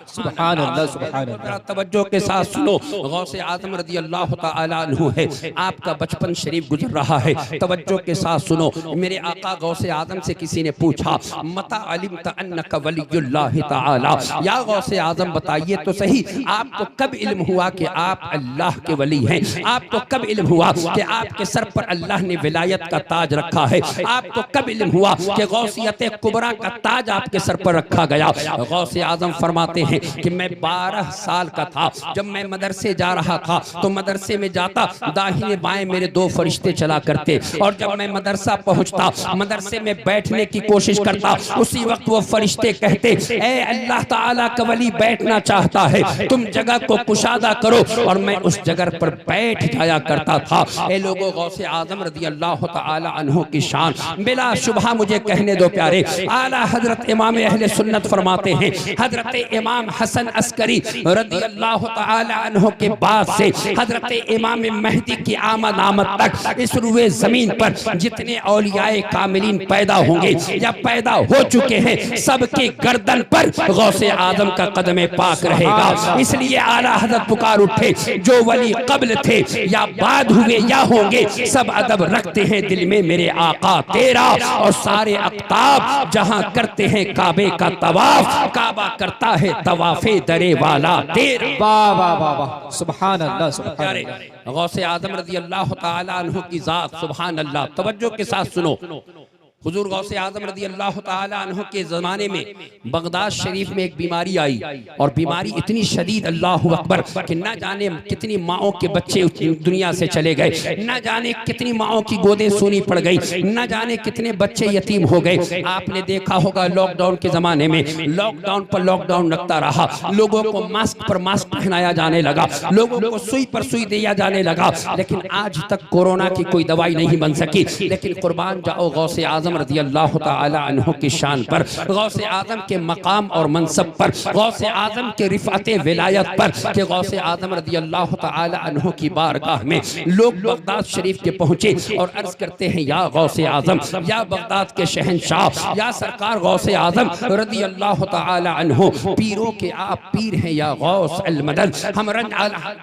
सुभान अल्लाह, सुभान अल्लाह। तवज्जो के साथ सुनो, गौसे आजम रज़ी अल्लाह तआला अन्हु है, आपका बचपन शरीफ गुजर रहा है। तवज्जो के साथ सुनो, मेरे आका गौसे आजम से किसी ने पूछा, मता अलिमत अन्नका वलियुल्लाह तआला, या गौसे आजम बताइए तो सही, आपको कब इल्म हुआ कि आप अल्लाह के वली हैं? आपको कब इल्म हुआ कि आपके सर पर अल्लाह ने विलायत का ताज रखा है? आपको कब इल्म हुआ कि गौसियत कुबरा का ताज आपके सर पर रखा गया? गौसे आजम फरमाते हैं कि मैं 12 साल का था, जब मैं मदरसे जा रहा था तो मदरसे में जाता, दाहिने बाएं मेरे 2 फरिश्ते चला करते, और जब मैं मदरसा पहुंचता, मदरसे में बैठने की कोशिश करता, उसी वक्त वो फरिश्ते कहते, ए अल्लाह ताला का वली बैठना चाहता है, तुम जगह को कुशादा करो, और मैं उस जगह पर बैठ जाया करता था। ए लोगों, गौसे आजम रज़ी अल्लाह ताला अन्हु की शान बिला शुबहा मुझे कहने दो प्यारे। आला हजरत इमाम अहले सुन्नत फरमाते हैं, हजरत इमाम हसन अस्करी रज़ी अल्लाह तआला अन्हु के बाद से हजरत इमाम महदी की आमद तक इस रुए जमीन पर जितने औलियाए कामिलीन पैदा होंगे या पैदा हो चुके हैं, सबके गर्दन पर गौसे आजम का कदम पाक रहेगा। इसलिए आला हजरत पुकार उठे, जो वली कब्ल थे या बाद हुए या होंगे, सब अदब रखते हैं दिल में मेरे आका तेरा, और सारे अख्ताब जहां करते हैं काबे का तवाफ, काबा करता है तवाफे दरे वाला तेरा। वाह वाह वाह वाह, सुभान अल्लाह, सुभान अल्लाह। गौसे आजम रज़ी अल्लाह तआला अन्हु की जात, सुभान अल्लाह। तवज्जो के साथ सुनो, हुजूर गौसे आजम रज़ी अल्लाह तआला अन्हु के ज़माने में बगदाद शरीफ में एक बीमारी आई, और बीमारी इतनी शदीद, अल्लाहु अकबर, कि न जाने कितनी माओं के बच्चे दुनिया से चले गए, न जाने कितनी माओं की गोदें सूनी पड़ गई, न जाने कितने बच्चे यतीम हो गए। आपने देखा होगा लॉकडाउन के ज़माने में लॉकडाउन पर लॉकडाउन लगता रहा, लोगों को मास्क पर मास्क पहनाया जाने लगा, लोगों को सुई पर सुई दिया जाने लगा, लेकिन आज तक कोरोना की कोई दवाई नहीं बन सकी। लेकिन कुर्बान जाओ गौसे आजम रज़ी अल्लाह तआला अन्हु की शान पर, गौसे आजम के मकाम और मनसब पर, गौसे आजम के रिफ़ात विलायत पर, कि गौसे आजम रज़ी अल्लाह तआला अन्हु की बारगाह में लोग बगदाद शरीफ के पहुंचे और अर्ज करते हैं, या गौसे आजम, या बगदाद के शहंशाह, या सरकार गौसे आजम रज़ी अल्लाह तआला अन्हु, पीरों के आप पीर हैं या गौस अल मदद, हम रंज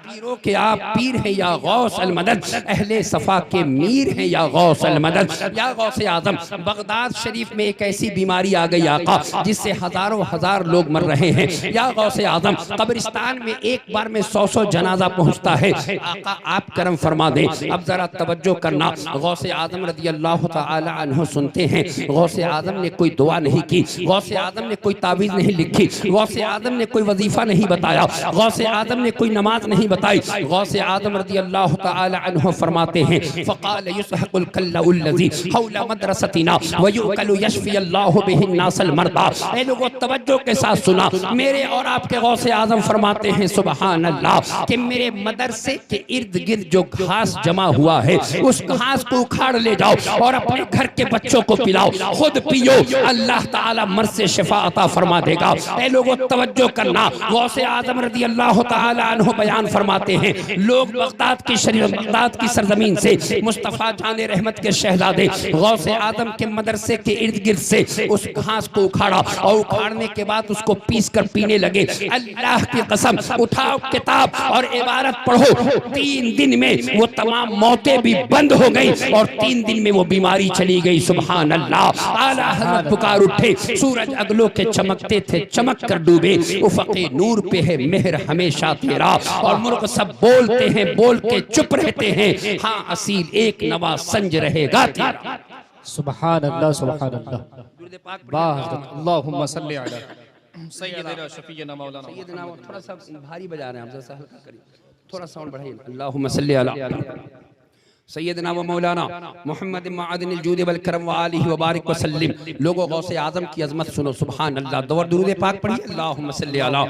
पीरों के आप पीर हैं या गौस अल मदद, अहले सफा के मीर हैं या गौस अल मदद। या गौसे आजम, बगदाद शरीफ में एक ऐसी बीमारी आ गई आका, जिससे हजारों हजार लोग मर रहे हैं। या गौसे आजम, कब्रिस्तान में एक बार में 100 जनाजा पहुंचता है। आका आप करम फरमा दें। अब जरा तवज्जो करना, गौसे आजम रज़ी अल्लाह तआला अन्हु सुनते हैं, गौसे आजम ने कोई दुआ नहीं की, गौसे आजम ने कोई तावीज़ नहीं लिखी, गौसे आजम ने कोई वजीफा नहीं बताया, गौसे आजम ने कोई नमाज नहीं बताई। गौसे आजम रज़ी अल्लाह तआला अन्हु फरमाते हैं, फ़क़ाल युसहक़ुल कल्लुल्लज़ी हौला मदरसतिना सकीना व युकलु यशफी अल्लाहु बिहिन नासल मर्दा। ए लोगों तवज्जो के साथ सुना, मेरे और आपके गौसे आजम फरमाते हैं सुभान अल्लाह कि मेरे मदरसे के इर्द गिर्द जो घास जमा हुआ है उस घास को उखाड़ ले जाओ और अपने घर के बच्चों को पिलाओ, खुद पियो, अल्लाह ताला मर्ज से शिफा अता फरमा देगा। ए लोगों तवज्जो करना, गौसे आजम रज़ी अल्लाह ताला अन्हु बयान फरमाते हैं, लोग बगदाद की सरजमीन से मुस्तफ़ा जाने रहमत के शहजादे गौसे आदम के मदरसे के इर्द गिर्द से उस घास को उखाड़ा और उखाड़ने के बाद उसको पीस कर पीने लगे। अल्लाह की कसम, उठाओ किताब और इबारत पढ़ो, 3 दिन में वो तमाम मौतें भी बंद हो गई और 3 दिन में वो बीमारी चली गई। सुभान अल्लाह। आला हज़रत पुकार उठे, सूरज अगलों के चमकते थे चमक कर डूबे, उफ़क़े नूर पे है मेहर हमेशा तेरा। और मुर्ग सब बोलते हैं बोल के चुप रहते हैं, हाँ असील एक नवा संज रहेगा तेरा। सुभान अल्लाह सुभान अल्लाह। वाह अल्लाहुम्मा सल्ली अला सय्यदना शफीना मौलाना। सैयदना, थोड़ा सा भारी बजा रहे हैं आप, जरा हल्का करिए, थोड़ा साउंड बढ़ाइए। अल्लाहुम्मा सल्ली अला सैयदना व मौलाना मोहम्मद मअदनिल जूद वल करम व आलिहि व बारिक व सल्लिम। लोगों गौसे आजम की अजमत सुनो, सुभान अल्लाह। दुरूद पाक पढ़िए, अल्लाहुम्मा सल्ली अला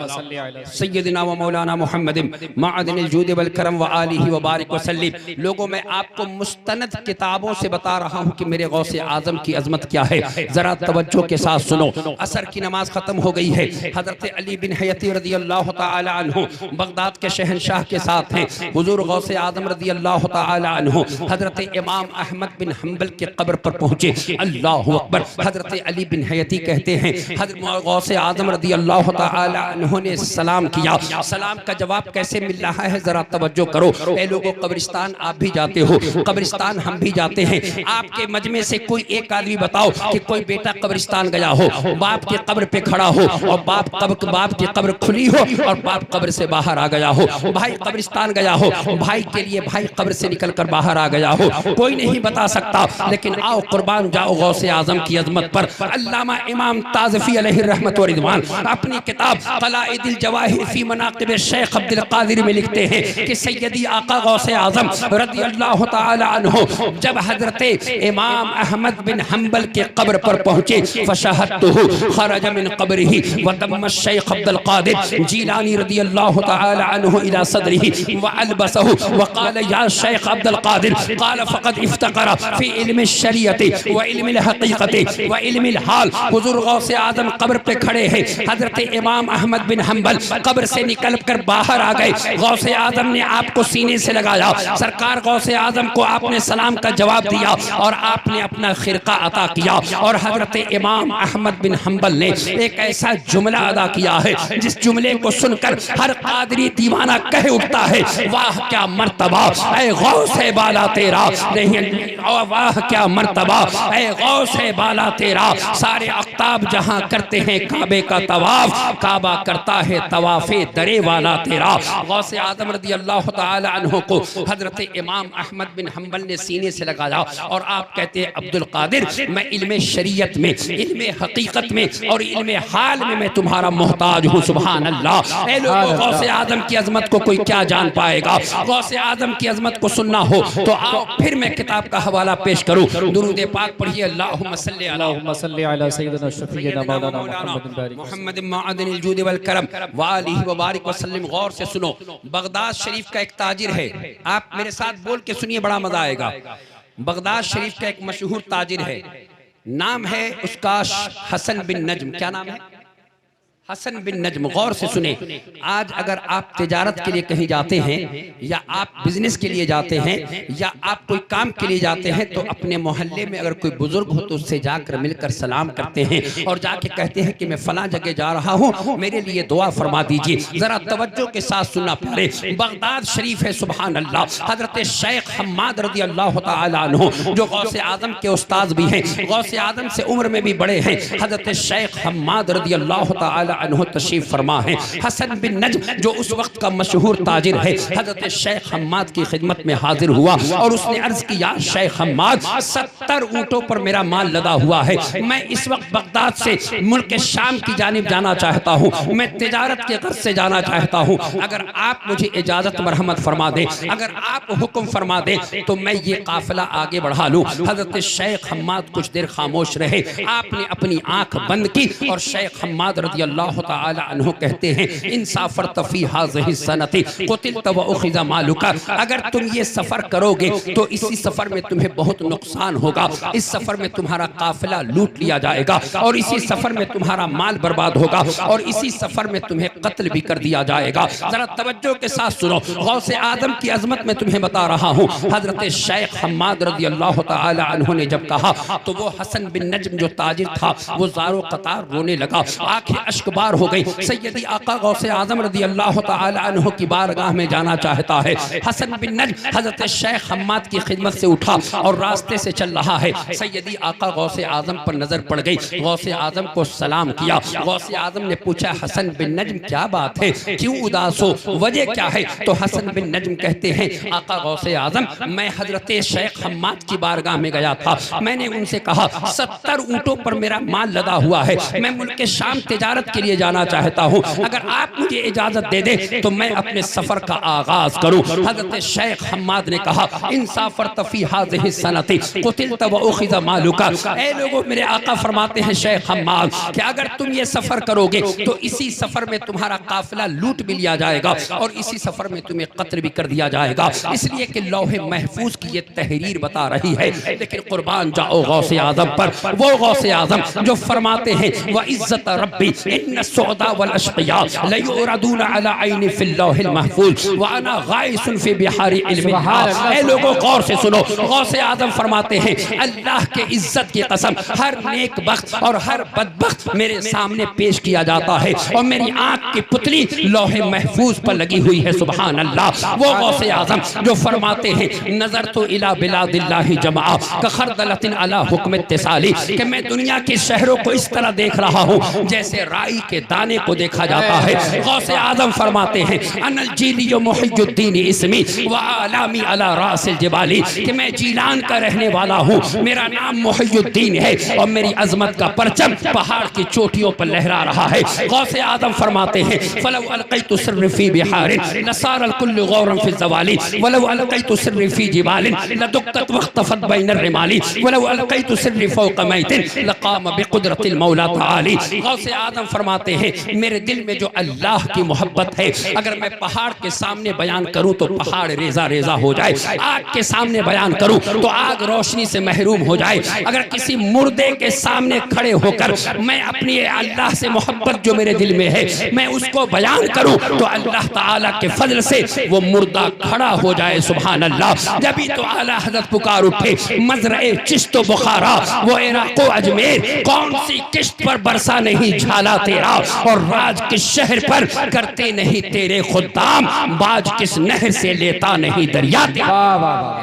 सैयदना व मौलाना मोहम्मद मअदनिल जूद वल करम व आलिहि व बारिक व सल्लिम। लोगों मैं आपको मुस्तनद किताबों से बता रहा हूँ कि मेरे गौसे आजम की अजमत क्या है, जरा तवज्जो के साथ सुनो। असर की नमाज खत्म हो गई है, हजरत अली बिन हयती रज़ियल्लाहु ताला अन्हु बगदाद के शहंशाह के साथ हैं। हुजूर गौसे आजम रज़ियल्लाहु ताला अन्हु हजरत इमाम अहमद बिन हम्बल के कब्र पर पहुंचे। अल्लाहु अकबर। हजरत अली बिन हयती कहते हैं हजरत गौसे आजम रज़ियल्लाहु ताला अन्हु ने सलाम किया। सलाम का जवाब कैसे मिल रहा है, जरा तवज्जो करो। ए लोगों, कब्रिस्तान आप भी जाते हो, कब्रिस्तान हम भी जाते हैं। आपके मजमे से कोई एक आदमी बताओ कि कोई बेटा कब्रिस्तान गया हो, बाप के कब्र पे खड़ा हो और बाप की कब्र खुली हो और बाप कब्र से बाहर आ गया हो। भाई कब्रिस्तान गया हो, भाई के लिए भाई कब्र से निकल कर बाहर आ गया हो, कोई नहीं बता सकता। लेकिन आओ कुर्बान जाओ गौसे आजम की अजमत पर। अल्लामा इमाम ताज़फी अलैहि रहमत व रिज़वान अपनी किताब क़लाइदुल जवाहिर फी मनाक़िब शेख अब्दुल क़ादिर में लिखते हैं कि सैयदी आका गौसे आजम रज़ियल्लाहु ताला अन्हु जब हजरत इमाम अहमद बिन हम्बल के कब्र पर पहुंचे, फशहदतुहु खरज मिन क़ब्रिही व दम्म शेख अब्दुल क़ादिर जीलानी रज़ियल्लाहु ताला अन्हु इला सदरिही व अलबसहु व क़ाल या शेख अब्दुल क़ादिर क़ाल फ़क़द इफ़्तक़र फ़ी इल्म शरीयति व इल्म हक़ीक़ति व इल्म हाल। हुज़ूर गौसे आज़म कब्र पे खड़े हैं, हज़रत इमाम अहमद बिन हम्बल कब्र से निकल कर बाहर आ गए। गौसे आज़म ने आपको सीने से लगाया, सरकार गौसे आज़म को आपने सलाम का जवाब दिया और आपने अपना खिरका अता किया। और हज़रत इमाम अहमद बिन हम्बल ने एक ऐसा जुमला अदा किया है जिस जुमले को सुनकर हर क़ादरी दीवाना कह उठता है, वाह क्या मर्तबा ऐ गौसे बाला तेरा। नहीं, वाह क्या मर्तबा ऐ गौसे बाला तेरा। सारे अख्ताब जहां करते हैं काबे का तवाफ, काबा करता है तवाफे दरे वाला तेरा। गौसे आज़म रज़ियल्लाहु ताला अन्हु को हजरत इमाम अहमद बिन हम्बल ने सीने से लगाया और आप कहते हैं अब्दुल कादिर, मैं इल्मे शरीयत में, इल्मे हकीकत में और इल्मे हाल में मैं तुम्हारा मोहताज हूँ। सुभान अल्लाह। ए लोगों, गौसे आज़म की अजमत को कोई क्या जान पाएगा। गौसे आज़म की अजमत को सुनना हो तो आओ फिर मैं किताब का हवाला पेश करूं। दुरूद पाक पढ़िए, अल्लाहुम्मा सल्ली अला सय्यदना शफीना मौलाना मोहम्मद मअदनिल जूद वल करम व आलिहि व बारिक व सल्लिम। गौर से सुनो, बगदाद शरीफ का एक ताजिर है, आप मेरे साथ बोल के सुनिए, बड़ा मजा आएगा। बगदाद शरीफ का एक मशहूर ताजिर है, नाम है उसका हसन बिन नज्म। क्या नाम है? हसन बिन नज्म। गौर से सुने, आज अगर आप तिजारत के लिए कहीं जाते हैं या आप बिजनेस के लिए जाते हैं या आप कोई काम के लिए जाते हैं तो अपने मोहल्ले में अगर कोई बुजुर्ग हो तो उससे जाकर मिलकर सलाम करते हैं और जाके कहते हैं कि मैं फलां जगह जा रहा हूँ, मेरे लिए दुआ फरमा दीजिए। जरा तवज्जो के साथ सुनना प्यारे, बगदाद शरीफ है। सुभान अल्लाह। हजरत शेख हम्माद रज़ियल्लाहु ताला अन्हु जो गौसे आज़म के उस्ताद भी हैं, गौसे आज़म से उम्र में भी बड़े हैं, हजरत शेख हम्माद रज़ियल्लाहु ताला ताला अन्हु तशरीफ फरमा है। हसन बिन नज्म जो उस वक्त का मशहूर ताजिर है, हजरत शेख हम्माद की खिदमत में हाजिर हुआ और उसने अर्ज किया, शेख हम्माद 70 ऊँटों पर मेरा माल लदा हुआ है, मैं इस वक्त बगदाद से मुल्क शाम की जानिब जाना चाहता हूँ, मैं तिजारत के गर्ज से जाना चाहता हूँ, अगर आप मुझे इजाजत मरहमत फरमा दें, अगर आप हुक्म फरमा दें तो मैं ये काफिला आगे बढ़ा लूँ। हजरत शेख हम्माद कुछ देर खामोश रहे, आपने अपनी आंख बंद की और शेख हम्माद रज़ी अल्लाह ताला अन्हु कहते हैं, इंसाफर तफी हाज़िही सनती कुतिलत व उखिज़ मालुका, अगर तुम ये सफर करोगे तो इसी सफर में तुम्हें बहुत नुकसान होगा, इस सफर में तुम्हारा काफिला लूट लिया जाएगा और इसी सफर में तुम्हारा माल बर्बाद होगा और इसी सफर में तुम्हें कत्ल भी कर दिया जाएगा। जरा तवज्जो के साथ सुनो, गौसे आदम की अजमत में तुम्हें बता रहा हूँ। हजरत शेख हम्माद रज़ी अल्लाह ताला अन्हु ने जब कहा तो वो हसन बिन नज्म जो ताजिर था वो ज़ारो कतार रोने लगा, आंखें अश्कबार हो गई। सैयदी आका गौसे आजम रज़ी अल्लाह ताला अन्हु की बारगाह में जाना चाहता है। हसन बिन नज्म हजरत शेख हम्माद की खिदमत से उठा और रास्ते से चल रहा है। सैयदी आका गौसे आजम पर नजर पड़ गई, गौसे आजम को सलाम किया। गौसे आजम ने पूछा, हसन बिन नज्म क्या बात है, क्यों उदास हो, वजह क्या है? तो हसन बिन नज्म कहते हैं, आका गौसे आजम मैं हजरत शेख हम्माद की बारगाह में गया था, मैंने उनसे कहा 70 ऊँटों पर मेरा माल लदा हुआ है, मैं मुल्क शाम तिजारत के लिए जाना चाहता हूँ, अगर आप मुझे इजाजत दे दे तो मैं अपने सफर का आगाज करूँ। हजरत शेख हम्माद ने कहा, इंसाफर तफी हाज़िही सनती कुतिलत व उखिज़ मालुका, ऐ लोगों मेरे आका फरमाते हैं शेख हम्माद कि अगर तुम ये सफर करोगे तो इसी सफर में तुम्हारा काफिला लूट भी लिया जाएगा और इसी सफर में तुम्हें कत्ल भी कर दिया जाएगा, इसलिए कि लौहे महफूज की ये तहरीर बता रही है। लेकिन कुर्बान जाओ गौसे आजम पर, वो गौसे आजम जो फरमाते हैं, व इज्जत रब्बी इन्न सौदा वल अशकिया लयुरदूना अला ऐनी फिल लौहिल महफूज व अना गाइसुन फी बिहारी इल्मिहा। ऐ लोगों गौर से सुनो, गौसे आजम फरमाते हैं, अल्लाह के इज्जत की कसम हर नेक बख्त और हर बदबख्त मेरे सामने पेश किया जाता है और मेरी आंख की पुतली लौहे महफूज पर लगी हुई है। सुभान अल्लाह। वो गौसे आजम जो फरमाते हैं, नजर तो इला बिलादिल्लाहि जमा कखरदलतिन अला हुक्म इत्तिसाली, कि मैं दुनिया के शहरों को इस तरह देख रहा हूँ जैसे राई के दाने को देखा जाता है। गौसे आजम फरमाते हैं, अनल जीलियो मुहियुद्दीन इस्मी व आलामी अला रासिल जिबाली, कि मैं जीलान का रहने वाला हूँ, मेरा नाम मुहियुद्दीन है और मेरी अजमत का परचम पहाड़ की चोटियों पर लहरा रहा है। गौसे आजम फरमाते हैं, फलौ अलक़ैतु सिर्री फी बिहारिन लसारल कुल्लु गौरन फी ज़वाली वलौ अलक़ैतु सिर्री फी जिबालिन लदुक्कत वख्तफत बैनर रिमाली वलौ अलक़ैतु सिर्री फौक़ मैतिन लक़ाम बिक़ुदरतिल मौला तआली। गौसे आजम फरमाते हैं, मेरे दिल में जो अल्लाह की मोहब्बत है, अगर मैं पहाड़ के सामने बयान करूं तो पहाड़ रेजा रेजा हो जाए, आग के सामने बयान करूं तो आग रोशनी से महरूम हो जाए, अगर किसी मुर्दे के सामने खड़े होकर मैं अपनी अल्लाह से मोहब्बत जो मेरे दिल में है मैं उसको बयान करूं तो अल्लाह ताला के फजल से वो मुर्दा खड़ा हो जाए। सुभान अल्लाह। जब भी तो आला हज़रत पुकार उठे, मज़रए चिश्त बुखारा वो इराक़ अजमेर, कौन सी किश्त पर बरसा नहीं झाला तेरा और राज किस शहर पर करते नहीं तेरे खुद्दाम, बाज किस नहर से लेता नहीं दरिया।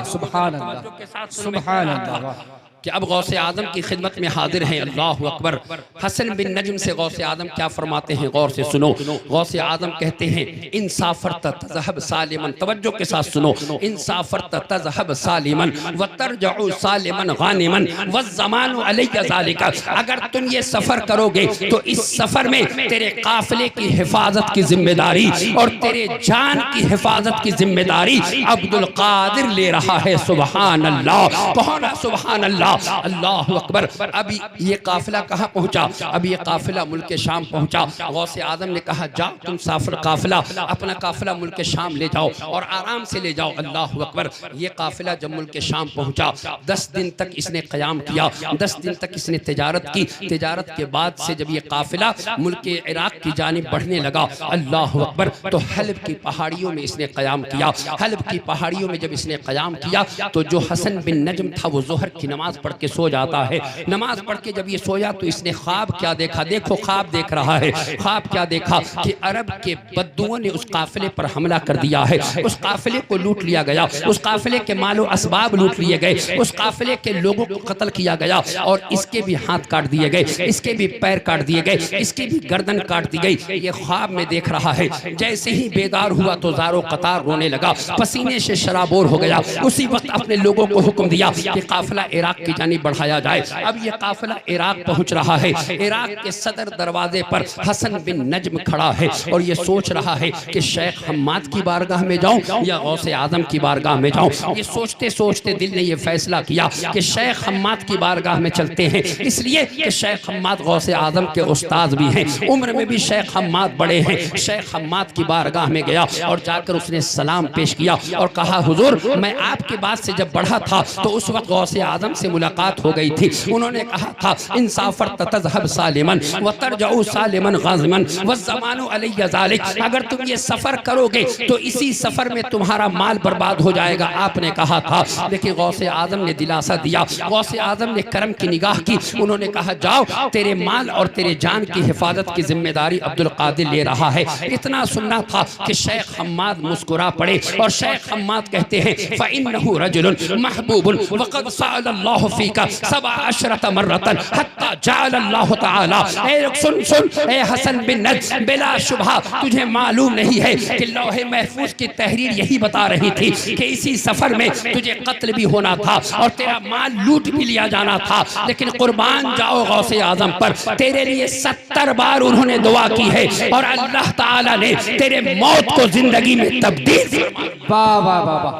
सुभान अल्लाह, सुभान अल्लाह। कि अब गौसे आजम की खिदमत में हाजिर हैं। अल्लाह अकबर। हसन बिन नज्म से गौसे आजम क्या फरमाते हैं, गौर से सुनो। गौसे आजम कहते हैं, इंसाफरत तज़हब सालिमन, तवज्जो के साथ सुनो, इंसाफरत तज़हब सालिमन व तरजउ सालिमन गानिमन व ज़मानु अलैका ज़ालिका, अगर तुम ये सफ़र करोगे तो इस सफ़र में तेरे काफिले की हिफाजत की जिम्मेदारी और तेरे जान की हिफाजत की जिम्मेदारी अब्दुल कादिर ले रहा है। सुभान अल्लाह। कौन है? सुभान अल्लाह। अल्लाह अकबर। अभी ये काफिला कहाँ पहुँचा? अब ये काफिला मुल्क शाम पहुँचा। गौसे आजम ने कहा, जाओ तुम साफिर काफिला अपना काफिला मुल्क शाम ले जाओ और आराम से ले जाओ। अल्लाह अकबर। ये काफिला जब मुल्क शाम पहुँचा, 10 दिन तक इसने क़याम किया, 10 दिन तक इसने तिजारत की। तिजारत के बाद से जब ये काफिला मुल्क इराक़ की जानिब बढ़ने लगा, अल्लाह अकबर, तो हलब की पहाड़ियों में इसने क़याम किया। हलब की पहाड़ियों में जब इसने क़याम किया तो जो हसन बिन नज्म था वो ज़ोहर की नमाज पढ़ के सो जाता है। नमाज पढ़ के जब ये सोया तो इसने ख्वाब क्या देखा? देखो ख्वाब देख रहा है। ख्वाब क्या देखा कि अरब के बद्दुओं ने उस काफिले पर हमला कर दिया है, उस काफिले को लूट लिया गया, उस काफिले के मालो असबाब लूट लिए गए, उस काफिले के लोगों को कत्ल किया गया और इसके भी हाथ काट दिए गए, इसके भी पैर काट दिए गए, इसकी भी गर्दन काट दी गई। ये ख्वाब में देख रहा है। जैसे ही बेदार हुआ तो ज़ारो कतार रोने लगा, पसीने से शराबोर हो गया। उसी वक्त अपने लोगों को हुक्म दिया कि काफिला इराक की जानिब बढ़ाया जाए। अब ये काफिला इराक पहुंच रहा है। इराक के सदर दरवाजे पर हसन बिन नज्म खड़ा है और ये सोच रहा है कि शेख हम्माद की बारगाह में जाऊं या गौसे आजम की बारगाह में जाऊं। ये सोचते सोचते दिल ने ये फैसला किया कि शेख हम्माद की बारगाह में चलते हैं, इसलिए कि शेख हम्माद गौसे आजम के उस्ताद भी हैं, उम्र में भी शेख हम्माद बड़े हैं। शेख हम्माद की बारगाह में गया और जाकर उसने सलाम पेश किया और कहा, हुजूर मैं आपके बाद से जब बढ़ा था तो उस वक्त गौसे आजम से मुलाकात हो गई थी। उन्होंने कहा था, इंसाफर ततज़हब सालिमन व तरजऊ सालिमन गाज़िमन व ज़मानु अलैया ज़ालिक। अगर तुम ये सफर करोगे तो इसी सफर में तुम्हारा माल बर्बाद हो जाएगा, आपने कहा था। लेकिन गौसे आजम ने दिलासा दिया, गौसे आजम ने करम की निगाह की। उन्होंने कहा, जाओ, तेरे माल और तेरे जान की हिफाजत की जिम्मेदारी अब्दुल कादिर ले रहा है। इतना सुनना था कि शेख हम्माद मुस्कुरा पड़े और शेख हम्माद कहते हैं, फ़इन्नहु रजुलुन महबूबुन वक़द सअलल्लाहु फ़ीका सबअ अशरत मर्रतन हत्ता जअलल्लाहु तआला। ए सुन सुन, ए हसन बिन नज्म, बिला शुबहा तुझे मालूम नहीं है कि लौहे महफूज की तहरीर यही बता रही थी कि इसी सफर में तुझे कत्ल भी होना था और तेरा माल लूट भी लिया जाना था। लेकिन कुर्बान जाओ गौसे आजम पर, तेरे लिए 70 बार उन्होंने दुआ की है और अल्लाह ताला ने तेरे मौत को जिंदगी में तब्दील फरमाया। वाह वाह वाह वाह,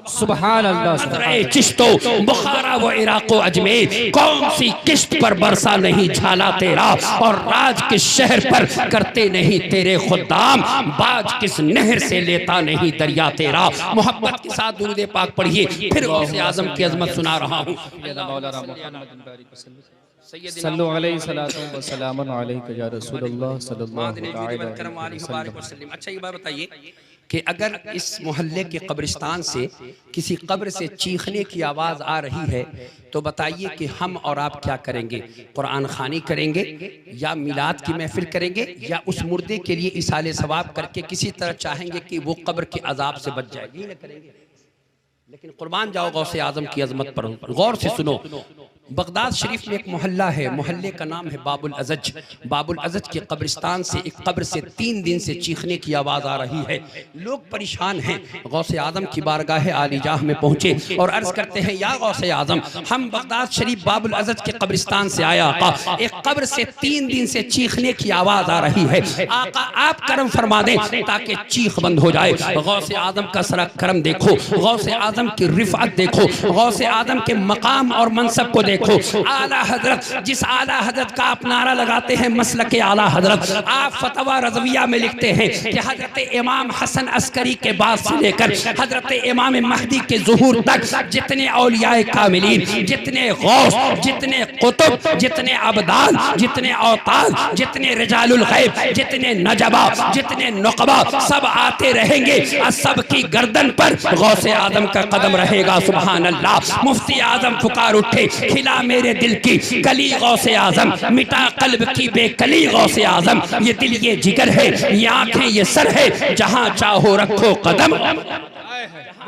सुभान अल्लाह। चिश्तो बुखारा व इराक अजमेर, कौन सी किश्त पर बरसा नहीं झाला तेरा और राज किस शहर पर करते नहीं तेरे खुदाम, बाज किस नहर से लेता नहीं दरिया तेरा। मोहब्बत के साथ दुरूद पाक पढ़िए, फिर गौसे आजम की अजमत सुना रहा हूँ। सल्लल्लाहु अलैहि व सल्लम अलैका या रसूलल्लाह सल्लल्लाहु अलैहि वसल्लम। अच्छा ये बात बताइए कि अगर इस मोहल्ले के कब्रिस्तान से किसी कब्र से चीखने की आवाज़ आ रही है तो बताइए कि हम और आप क्या करेंगे? कुरान खानी करेंगे या मिलाद की महफिल करेंगे या उस मुर्दे के लिए इसाले सवाब करके किसी तरह चाहेंगे कि वो कब्र के अजाब से बच जाए? नहीं करेंगे। लेकिन कुर्बान जाओ गौसे आजम की अजमत पर, गौर से सुनो। बगदाद शरीफ में एक मोहल्ला है, मोहल्ले का नाम है बाबुल अजज। बाबुल अजज के कब्रिस्तान से एक कब्र से 3 दिन से चीखने की आवाज़ आ रही है। लोग परेशान हैं। गौसे आजम की बारगाह आलिजाह में पहुँचे और अर्ज़ करते हैं, या गौसे आजम, हम बगदाद शरीफ बाबुल अजज के कब्रिस्तान से आया आका, एक कब्र से 3 दिन से चीखने की आवाज़ आ रही है। आका आप करम फरमा दें ताकि चीख बंद हो जाए। गौसे आजम का सरा करम देखो, गौसे आजम की रिफ़अत देखो, गौसे आजम के मकाम और मनसब को देखो। आला हजरत, जिस आला हजरत का आप नारा लगाते हैं मसलक आला हजरत, आप फतवा रज़विया में लिखते हैं कि हजरत इमाम हसन अस्करी के बाद से लेकर हजरत इमाम महदी के ज़ुहूर तक जितने औलियाए कामिलीन, जितने गौस, जितने कुतुब, जितने अबदाल, जितने औताद, जितने रिजालुल गैब, जितने नजबा, जितने नुकबा, सब आते रहेंगे और सब की गर्दन पर गौसे आजम का कदम रहेगा। सुभान अल्लाह। मुफ्ती आजम पुकार उठे, खिला मेरे दिल की कली गौसे आजम, मिटा कल्ब की बेकली गौसे आजम। ये दिल ये जिगर है, ये आंखें ये सर है, जहां चाहो रखो कदम।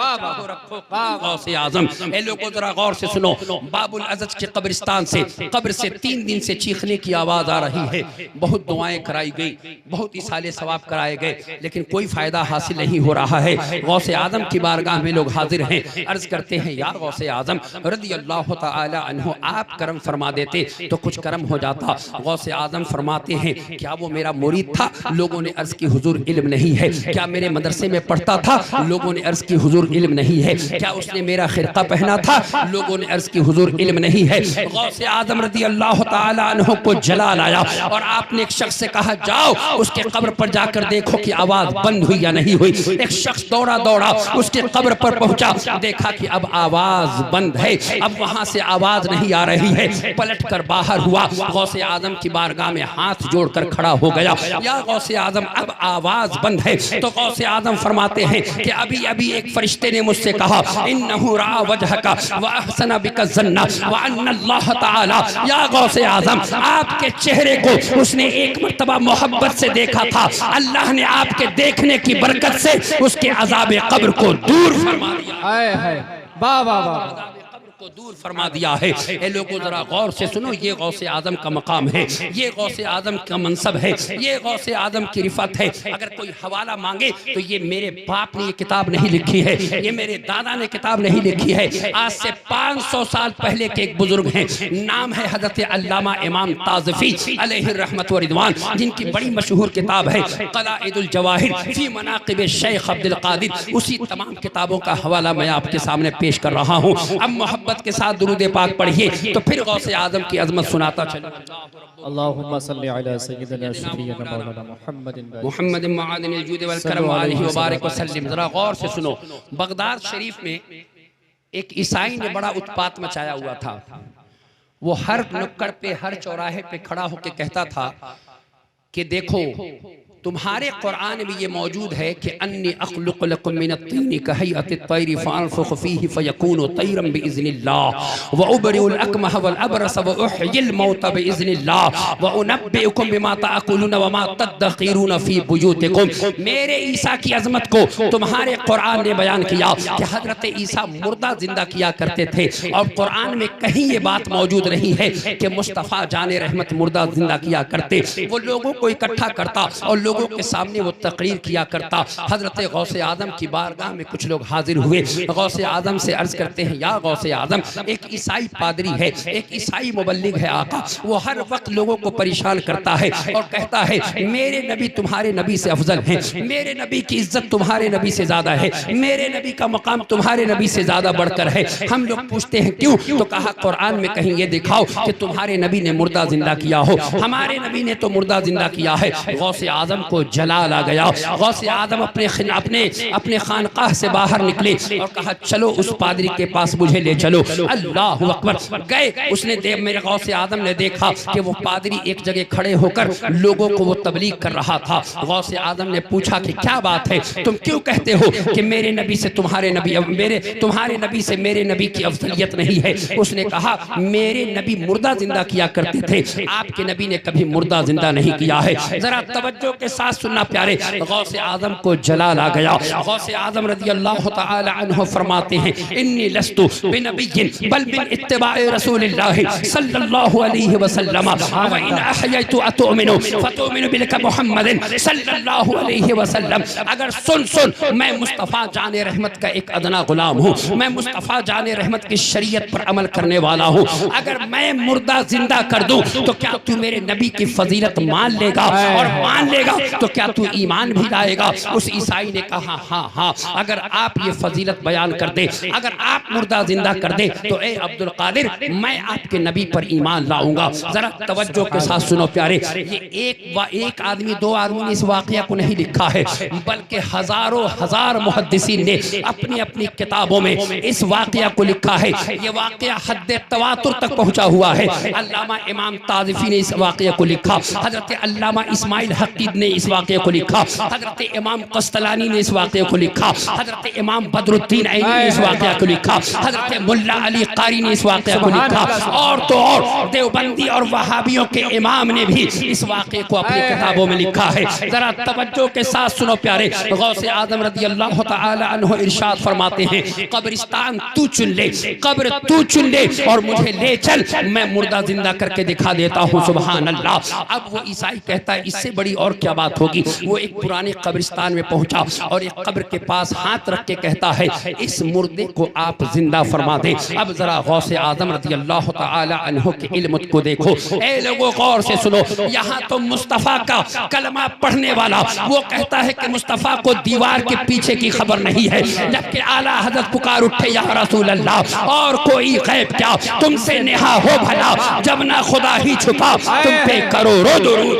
गौसे आजम। ए लोगों जरा गौर से सुनो, बाबुल अजज के कब्रिस्तान से कब्र से 3 दिन से चीखने की आवाज़ आ रही है। बहुत दुआएं कराई गई, बहुत इसाले सवाब कराए गए, लेकिन कोई फ़ायदा हासिल नहीं हो रहा है। गौसे आजम की बारगाह में लोग हाजिर हैं, अर्ज़ करते हैं, या गौसे आजम रज़ी अल्लाह तआला अन्हु, आप करम फरमा देते तो कुछ करम हो जाता। गौसे आजम फरमाते हैं, क्या वो मेरा मुरीद था? लोगों ने अर्ज़ की, हुजूर इल्म नहीं है। क्या मेरे मदरसे में पढ़ता था? लोगों ने अर्ज़ की, हुजूर इल्म नहीं है। क्या उसने मेरा खिरका पहना था? लोगों ने अर्ज़ की, हुजूर इल्म नहीं है। गौसे आजम रज़ी अल्लाह तआला अन्हु को जलाल आया और आपने एक शख्स से कहा, जाओ उसके कब्र पर जाकर देखो कि आवाज़ बंद हुई या नहीं हुई। एक शख्स दौड़ा दौड़ा उसके कब्र पर पहुंचा, देखा कि अब आवाज़ बंद है, अब वहां से आवाज़ नहीं आ रही है। पलट कर बाहर हुआ, गौसे आजम की बारगाह में हाथ जोड़कर खड़ा हो गया, या गौसे आजम अब आवाज़ बंद है। तो गौसे आजम फरमाते हैं कि अभी अभी एक फरिश्ता फरिश्ते ने मुझसे कहा इन्नहु रा वजहका व अहसन बिका ज़न्ना व अन्ना अल्लाह तआला या गौसे आज़म, आपके चेहरे को उसने एक मर्तबा मोहब्बत से देखा था, अल्लाह ने आपके देखने की बरकत से उसके अज़ाब कब्र को दूर फरमा दिया। हाय हाय, वाह वाह वाह, को दूर फरमा दिया है। ए लोगों जरा गौर से सुनो, ये गौसे आजम का मकाम है, ये गौसे आजम का मनसब है, ये गौसे आजम की रिफत है। अगर कोई हवाला मांगे तो ये मेरे बाप ने ये किताब नहीं लिखी है, ये मेरे दादा ने किताब नहीं लिखी है, आज से 500 साल पहले के एक बुजुर्ग हैं, नाम है हजरत अल्लामा इमाम ताज़फी अलैहि रहमत व रिदवान, जिनकी बड़ी मशहूर किताब है क़लाइदुल जवाहिर फी मनाक़िब शेख अब्दुल क़ादिर। उसी तमाम किताबों का हवाला मैं आपके सामने पेश कर रहा हूँ। अब मोहब्बत के साथ दुरूद पाक पढ़िए तो फिर गौसे आजम की अजमत सुनाता चलूं। अल्लाहुम्मा सल्लि अला सय्यिदिना शफीना मौलाना मुहम्मद मुआदिनिल जूद वल करम व आलिहि व बारिक वसल्लम। जरा गौर से सुनो, बगदाद शरीफ में एक ईसाई ने बड़ा उत्पात मचाया हुआ था। वो हर नुक्कड़ पे, हर चौराहे पे खड़ा होकर कहता था कि देखो तुम्हारे कुरान में ये मौजूद है कि अन्नी अख़्लुक़ु लकुम मिनत-तीनी कहय्यतित तैरी फ़अन्फ़ुख़ु फ़ीही फ़यकूनु तैरन बिइज़्निल्लाह व उबरिउल अकमह वल अबरस व उह्यिल मौता बिइज़्निल्लाह व उनब्बिउकुम बिमा तअकुलून व मा तदख़िरून फ़ी बुयूतिकुम। मेरे ईसा की अज़मत को तुम्हारे कुरान ने बयान किया कि हज़रत ईसा मुर्दा जिंदा किया करते थे, और कुरान में कहीं ये बात मौजूद नहीं है कि मुस्तफ़ा जाने रहमत मुर्दा जिंदा किया करते। वो लोगों को इकट्ठा करता और लोगों के सामने वो तकरीर किया करता। हजरत गौसे आजम की बारगाह में कुछ लोग हाजिर हुए, गौसे आजम से अर्ज करते हैं या गौसे आजम, एक ईसाई पादरी है, एक ईसाई मुबल्लिग है आका, वो हर वक्त लोगों को परेशान करता है और कहता है मेरे नबी तुम्हारे नबी से अफजल हैं, मेरे नबी की इज्जत तुम्हारे नबी से ज्यादा है, मेरे नबी का मकाम तुम्हारे नबी से ज्यादा बढ़कर है। हम लोग पूछते हैं क्यों, तो कहा कुरान में कहीं ये दिखाओ कि तुम्हारे नबी ने मुर्दा जिंदा किया हो, हमारे नबी ने तो मुर्दा जिंदा किया है। गौसे आजम को जलाल आ गया। गौसे आजम अपने खानकाह से बाहर निकले और कहा चलो उस पादरी के पास मुझे ले चलो। अल्लाह अकबर। गए, उसने मेरे गौसे आजम ने देखा कि वो पादरी एक जगह खड़े होकर लोगों को वो तबलीग कर रहा था। गौसे आजम ने पूछा कि क्या बात है, तुम क्यों कहते हो कि मेरे नबी से तुम्हारे नबी से मेरे नबी की अफजलियत नहीं है। उसने कहा मेरे नबी मुर्दा जिंदा किया करते थे, आपके नबी ने कभी मुर्दा जिंदा नहीं किया है। जरा तवज्जो के साथ सुनना प्यारे, गौसे आजम को जलाल आ गया। गौसे आजम रज़ी अल्लाह तआला अन्हु फरमाते हैं इन्नी लस्तु बिनबिय्यिन बल बिन इत्तिबाए रसूलिल्लाह सल्लल्लाहु अलैहि वसल्लम व इन अहयतु अतुमिनु फतुमिनु बिलका मुहम्मदिन सल्लल्लाहु अलैहि वसल्लम। अगर सुन मैं मुस्तफ़ा जाने रहमत का एक अदना गुलाम हूँ, मैं मुस्तफ़ा जाने रहमत की शरीयत पर अमल करने वाला हूँ। अगर मैं मुर्दा जिंदा कर दूँ तो क्या तू मेरे नबी की फजीलत मान लेगा, और मान लेगा तो क्या तू ईमान भी लाएगा। उस ईसाई ने कहा हाँ, अगर आप ये फजीलत बयान कर दे, अगर आप मुर्दा जिंदा कर दे तो ए अब्दुल कादिर मैं आपके नबी पर ईमान लाऊंगा। जरा तवज्जो के साथ सुनो प्यारे, ये एक आदमी दो आदमी ने इस वाकया को नहीं लिखा है, बल्कि हजारों हजार मुहद्दिसीन ने अपनी अपनी किताबों में इस वाकया को लिखा है। ये वाकया हद तवातुर तक पहुंचा हुआ है। अल्लामा इमाम ताज़फी ने इस वाकया को लिखा, हजरत अल्लामा इस्माइल हकीद ने इस वाकये को लिखा, हजरत इमाम कस्तलानी ने इस वाकये को लिखा, हजरत इमाम बदरुद्दीन ऐनी ने इस वाकये को लिखा, हजरत मुल्ला अली कारी ने इस वाकये को लिखा, और तो और देवबंदी और वहाबियों के इमाम ने भी इस वाकये को अपनी किताबों में लिखा है। जरा तवज्जो के साथ सुनो प्यारे, गौसे आजम रज़ी अल्लाह तआला अन्हु इरशाद फरमाते हैं कब्रिस्तान तू चुन ले, कब्र तू चुन ले और मुझे ले चल, मैं मुर्दा जिंदा करके दिखा देता हूँ। सुभान अल्लाह। अब वो ईसाई कहता है इससे बड़ी और क्या बात होगी। वो एक पुराने कब्रिस्तान में पहुंचा और एक कब्र के पास हाथ रख के कहता है इस मुर्दे को आप जिंदा फरमा दें। अब जरा गौसे आजम रज़ी अल्लाह तआला अन्हु के इल्म को देखो। ए लोगों गौर से सुनो, यहाँ तो मुस्तफ़ा का कलमा पढ़ने वाला वो कहता है कि मुस्तफ़ा को दीवार के पीछे की खबर नहीं है, जबकि आला हज़रत पुकार उठे या रसूल अल्लाह और कोई गैब क्या, तुमसे नेहा हो भला जब ना खुदा ही छुपा, तुम पे करोड़ों दुरूद।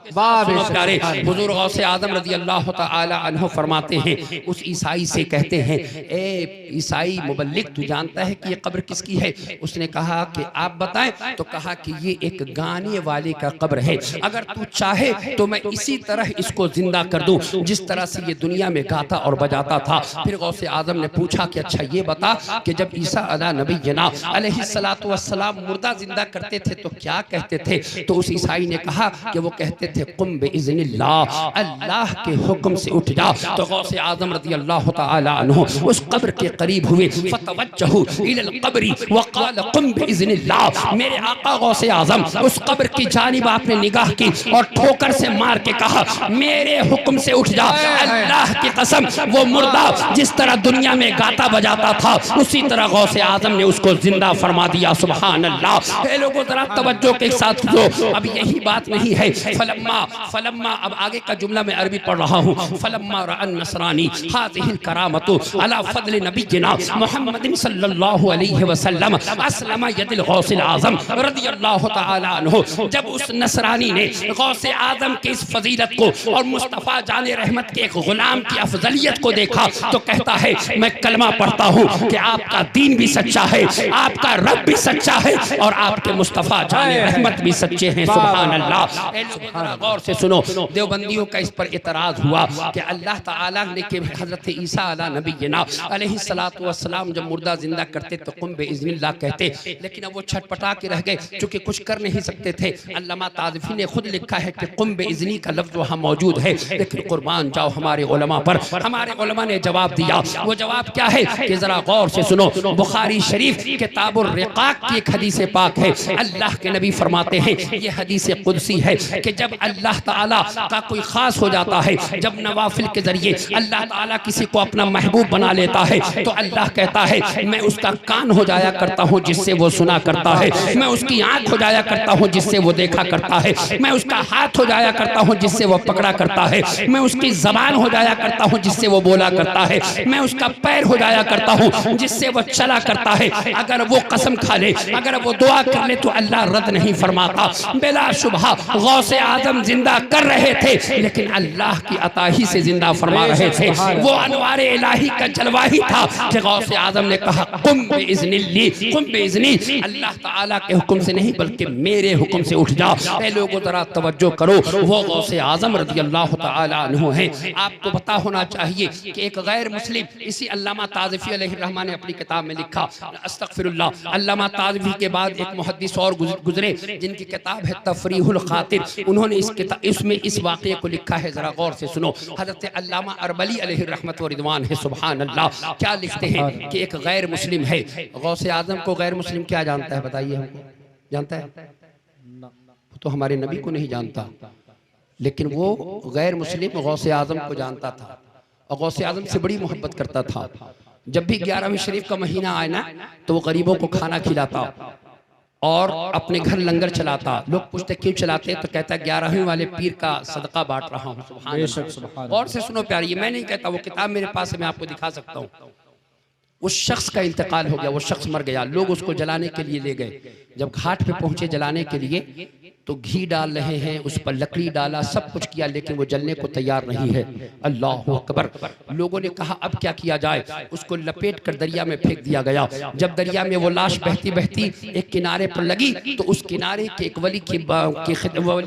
सुनो प्यारे, हुजूर गौसे आजम रज़ी अल्लाह तआला अन्हु फरमाते हैं, उस ईसाई से कहते हैं, ए ईसाई मुबल्लिग, तू जानता है कि ये कब्र किसकी है? उसने कहा कि आप बताएं। तो कहा कि ये एक गाने वाले का कब्र है, अगर तू चाहे तो मैं इसी तरह इसको जिंदा कर दूं जिस तरह से ये दुनिया में गाता और बजाता था। फिर गौसे आजम ने पूछा कि अच्छा ये बता कि जब ईसा अला नबी जना अलैहिस्सलातु वस्सलाम मुर्दा जिंदा करते थे तो क्या कहते थे? तो उस ईसाई ने कहा कि वो कहते थे कुम बिइज़्निल्लाह, अल्लाह के हुक्म से उठ जा। तो गौसे आजम रज़ी अल्लाह तआला अन्हु उस कब्र के करीब हुए, फतवज्जहु इलल क़ब्रि व क़ाल कुम बिइज़्निल्लाह। मेरे आका गौसे आजम उस कब्र की जानिब आपने निगाह की और ठोकर से मार के कहा, मेरे हुक्म से उठ जा। अल्लाह की कसम, वो मुर्दा जिस तरह दुनिया में गाता बजाता था उसी तरह गौसे आजम ने उसको जिंदा फरमा दिया। सुभान अल्लाह। ए लोगों जरा तवज्जो के साथ सुनो, अब यही बात नहीं है। फलम्मा फलम्मा, अब आगे का जुमला मैं अरबी पढ़ रहा हूँ। फलम्मा रअन नसरानी हाज़िहिल करामतु अला फज़्ल नबिय्यिना मुहम्मदिन सल्लल्लाहु अलैहि वसल्लम अस्लमा यदिल गौसिल आजम रज़ियल्लाहु तआला अन्हु। जब उस नसरानी ने गौसे आजम की इस फजीलत को और मुस्तफ़ा जाने रहमत के एक गुलाम की अफजलियत को देखा तो कहता है, मैं कलमा पढ़ता हूँ कि आपका दीन भी सच्चा है, आपका रब भी सच्चा है और आपके मुस्तफ़ा जाने रहमत भी सच्चे हैं। सुभान अल्लाह। गौर से सुनो, देवबंदियों का इस पर इतराज हुआ कि अल्लाह ताला ने कि हज़रत ईसा अला नबीना अलैहिस्सलातु वस्सलाम जब मुर्दा जिंदा करते तो कुम बिइज़्निल्लाह कहते, लेकिन अब वो छटपटा के रह गए क्योंकि कुछ कर नहीं सकते थे। अल्लामा ताज़फी ने खुद लिखा है कि कुम बिइज़्नी का लफ्ज़ वहाँ मौजूद है, लेकिन कुर्बान जाओ हमारे उलमा पर। हमारे उलमा ने जवाब दिया। वो जवाब क्या है कि जरा गौर से सुनो। बुखारी शरीफ किताबुर रिकाक की एक हदीस पाक है। अल्लाह के नबी फरमाते हैं, ये हदीस कुदसी है कि जब अल्लाह ताला का कोई खास हो जाता है, जब नवाफिल के जरिए अल्लाह ताला किसी को अपना महबूब बना लेता है तो अल्लाह कहता है, मैं उसका कान हो जाया करता हूँ जिससे वो सुना करता है, मैं उसकी आंख हो जाया करता हूँ जिससे वो देखा करता है, मैं उसका हाथ हो जाया करता हूँ जिससे वो पकड़ा करता है, मैं उसकी जबान हो जाया करता हूँ जिससे वो बोला करता है, मैं उसका पैर हो जाया करता हूँ जिससे वो चला करता है। अगर वो कसम खा ले, अगर वो दुआ कर ले तो अल्लाह रद्द नहीं फरमाता। बिला शुबहा गौसे आजम जिंदा कर रहे थे, लेकिन अल्लाह की अता ही से जिंदा फरमा रहे थे। वो अनवारे इलाही का जलवा ही था कि गौसे आजम ने कहा, कुम बिइज़्निल्ली, कुम बिइज़्नी, अल्लाह ताला के हुक्म से नहीं बल्कि मेरे हुक्म से उठ जा। ए लोगों जरा तवज्जो करो, वो गौसे आजम रज़ियल्लाहु तआला अन्हु हैं। आपको पता होना चाहिए कि एक गैर मुस्लिम, इसी अल्लामा ताज़फी अलैहिर्रहमान ने अपनी किताब में लिखा, अस्तग़फिरुल्लाह, अल्लामा ताज़फी के बाद एक मुहद्दिस और गुजरे जिनकी किताब है तफरीहुल खातिर। उन्होंने इस किताब इसमें इस वाक़े को लिखा है, जरा गौर से सुनो। हज़रत अल्लामा अरबली अलैहिर्रहमत व रिदवान है। सुभान अल्लाह। क्या लिखते हैं कि एक गैर मुस्लिम है। गौसे आजम को गैर मुस्लिम क्या जानता है? बताइए हमको, जानता है? तो हमारे नबी को नहीं जानता, लेकिन वो गैर मुस्लिम गौसे आजम को जानता था और गौसे आजम से बड़ी मोहब्बत करता था। जब भी 11वीं शरीफ का महीना आए ना तो वो गरीबों को खाना खिलाता और अपने घर लंगर चलाता। लोग पूछते क्यों चलाते, तो कहता 11वीं वाले पीर का सदका बांट रहा हूँ। सुभान। और से सुनो प्यारी, मैं नहीं कहता, वो किताब मेरे पास है, मैं आपको दिखा सकता हूँ। उस शख्स का इंतकाल हो गया, वो शख्स मर गया, लोग उसको जलाने के लिए ले गए। जब घाट पे पहुंचे जलाने के लिए तो घी डाल रहे हैं, उस पर लकड़ी डाला, सब कुछ किया, लेकिन वो जलने को तैयार नहीं है। अल्लाह अकबर। लोगों ने कहा अब क्या किया जाए? उसको लपेट कर दरिया में फेंक दिया गया। जब दरिया में वो लाश बहती बहती एक किनारे पर लगी तो उस किनारे के एक वली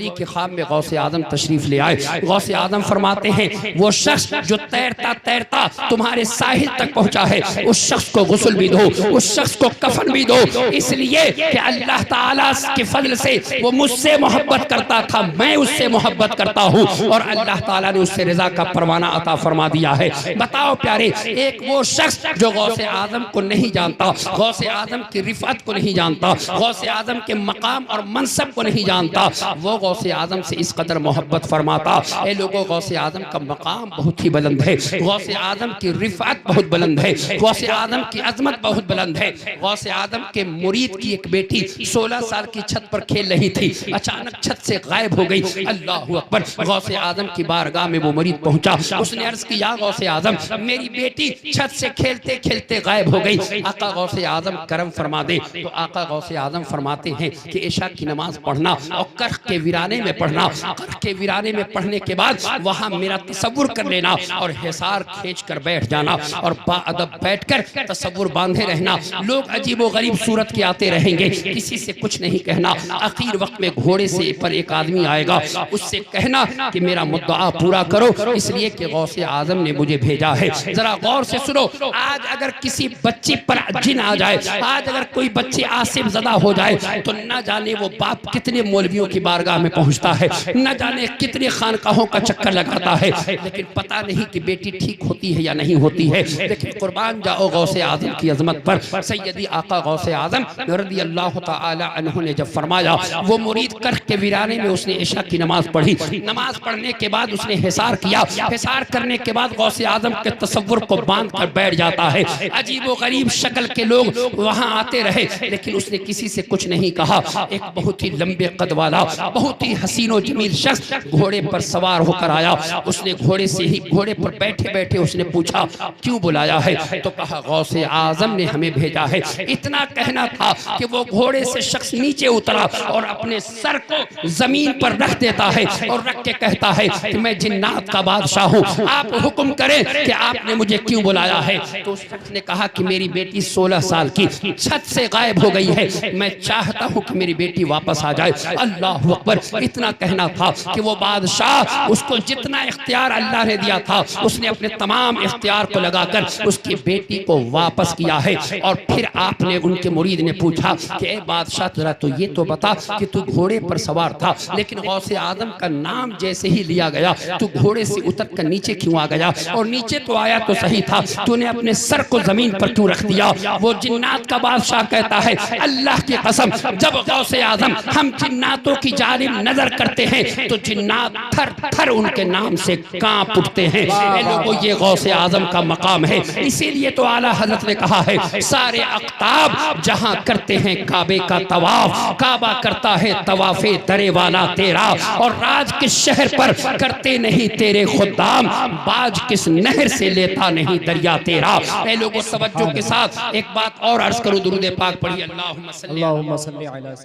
के ख्वाब में गौसे आजम तशरीफ ले आए। गौसे आजम फरमाते हैं, वो शख्स जो तैरता तैरता तुम्हारे साहिल तक पहुंचा है, उस शख्स को गुस्ल भी दो, उस शख्स को कफन भी दो, इसलिए कि अल्लाह ताला के फजल से वो मुझसे मोहब्बत करता था, मैं उससे मोहब्बत करता हूँ और अल्लाह ताला ने उससे रजा का परवाना अता फरमा दिया है। बताओ प्यारे, एक वो शख्स जो गौसे आजम को नहीं जानता, गौसे आजम की रिफत को नहीं जानता, गौसे आजम के मकाम और मनसब को नहीं जानता, वो गौसे आजम से इस कदर मोहब्बत फरमाता। ए लोगों, गौसे आजम का मकाम बहुत ही बुलंद है, गौसे आजम की रिफत बहुत बुलंद है, गौसे आजम की अजमत बहुत बुलंद है। गौसे आजम के मुरीद की एक बेटी 16 साल की छत पर खेल रही थी। अचानक छत से गायब हो गई। अल्लाह अकबर। गौसे आजम की बारगाह में वो मरीद पहुंचा, उसने अर्ज किया गौसे आजम मेरी बेटी छत से खेलते खेलते गायब हो गई, आका गौसे आजम करम फरमा दे। तो आका गौसे आजम फरमाते हैं कि इशा की नमाज पढ़ना और कर्ख के वीराने में पढ़ना, कर्ख के वीराने में पढ़ने के बाद वहां मेरा तसव्वुर कर लेना और हिसार खींच कर बैठ जाना और बाअदब बैठकर तसव्वुर बांधे रहना। लोग अजीबो गरीब सूरत के आते रहेंगे, किसी से कुछ नहीं कहना। आखिर वक्त में घोड़े से पर एक आदमी आएगा, उससे कहना कि मेरा मुद्दा पूरा करो, इसलिए कि गौसे आजम ने मुझे भेजा है। जरा गौर से सुनो, आज अगर किसी बच्चे पर जिन आ जाए, आज अगर कोई बच्चे आसिफ ज़दा हो जाए तो न जाने वो बाप कितने मौलवियों की बारगाह में पहुंचता है, न जाने कितने खानकाहों का चक्कर लगाता है, लेकिन पता नहीं कि बेटी ठीक होती है या नहीं होती है। लेकिन कुर्बान जाओ गौसे आजम की अजमत पर। सैयदी आका गौसे आजम रज़ी अल्लाह तआला अन्हु ने जब फरमाया, वो मुरीद कर्ख के वीराने में उसने इशा की नमाज पढ़ी, नमाज पढ़ने के बाद उसने हिसार किया, हिसार करने के बाद गौसे आजम के तसव्वुर को बांध कर बैठ जाता है। अजीबो गरीब शक्ल के लोग वहां आते रहे, लेकिन उसने किसी से कुछ नहीं कहा। एक बहुत ही लंबे कद वाला, बहुत ही हसीनो जमील शख्स घोड़े पर सवार होकर आया। उसने घोड़े पर बैठे बैठे उसने पूछा, क्यों बुलाया है? तो कहा, गौसे आजम ने हमें भेजा है। इतना कहना था कि वो घोड़े से शख्स नीचे उतरा और अपने सर को जमीन पर रख देता है और रख के कहता है कि मैं जिन्नात का बादशाह हूँ, आप हुक्म करें कि आपने मुझे क्यों बुलाया है। तो उस शख्स ने कहा कि मेरी बेटी 16 साल की छत से गायब हो गई है, मैं चाहता हूँ कि मेरी बेटी वापस आ जाए। अल्लाह अकबर। इतना कहना था कि वो बादशाह, उसको जितना इख्तियार अल्लाह ने दिया था उसने अपने तमाम इख्तियार को लगाकर उसकी बेटी को वापस किया है। और फिर आपने, उनके मुरीद ने पूछा कि ए बादशाह, जरा तो ये तो बता कि तू घोड़े पर सवार था, लेकिन गौसे आदम का नाम जैसे ही लिया गया तू घोड़े से उतर कर नीचे क्यों आ गया? और नीचे तो आया तो सही था, तूने अपने सर को जमीन पर क्यों रख दिया? वो जिन्नात का बादशाह कहता है, अल्लाह की कसम, जब गौसे आजम हम जिन्नातों की जानिब नजर करते हैं तो जिन्नात थर थर उनके नाम से कांप उठते हैं। लोगों, ये गौसे आजम का मकाम है। इसीलिए तो आला हजरत ने कहा है, सारे अख्ताब जहां करते हैं काबे का तवाफ, काबा करता है तवाफे दरे वाला तेरा। और राज किस शहर पर करते नहीं तेरे खुदाम, बाज किस नहर से लेता नहीं दरिया तेरा। ए लोगों, तवज्जो के साथ एक बात और अर्ज करूं, दुरूद पाक पढ़िए। अल्लाहुम्मा सल्ली अला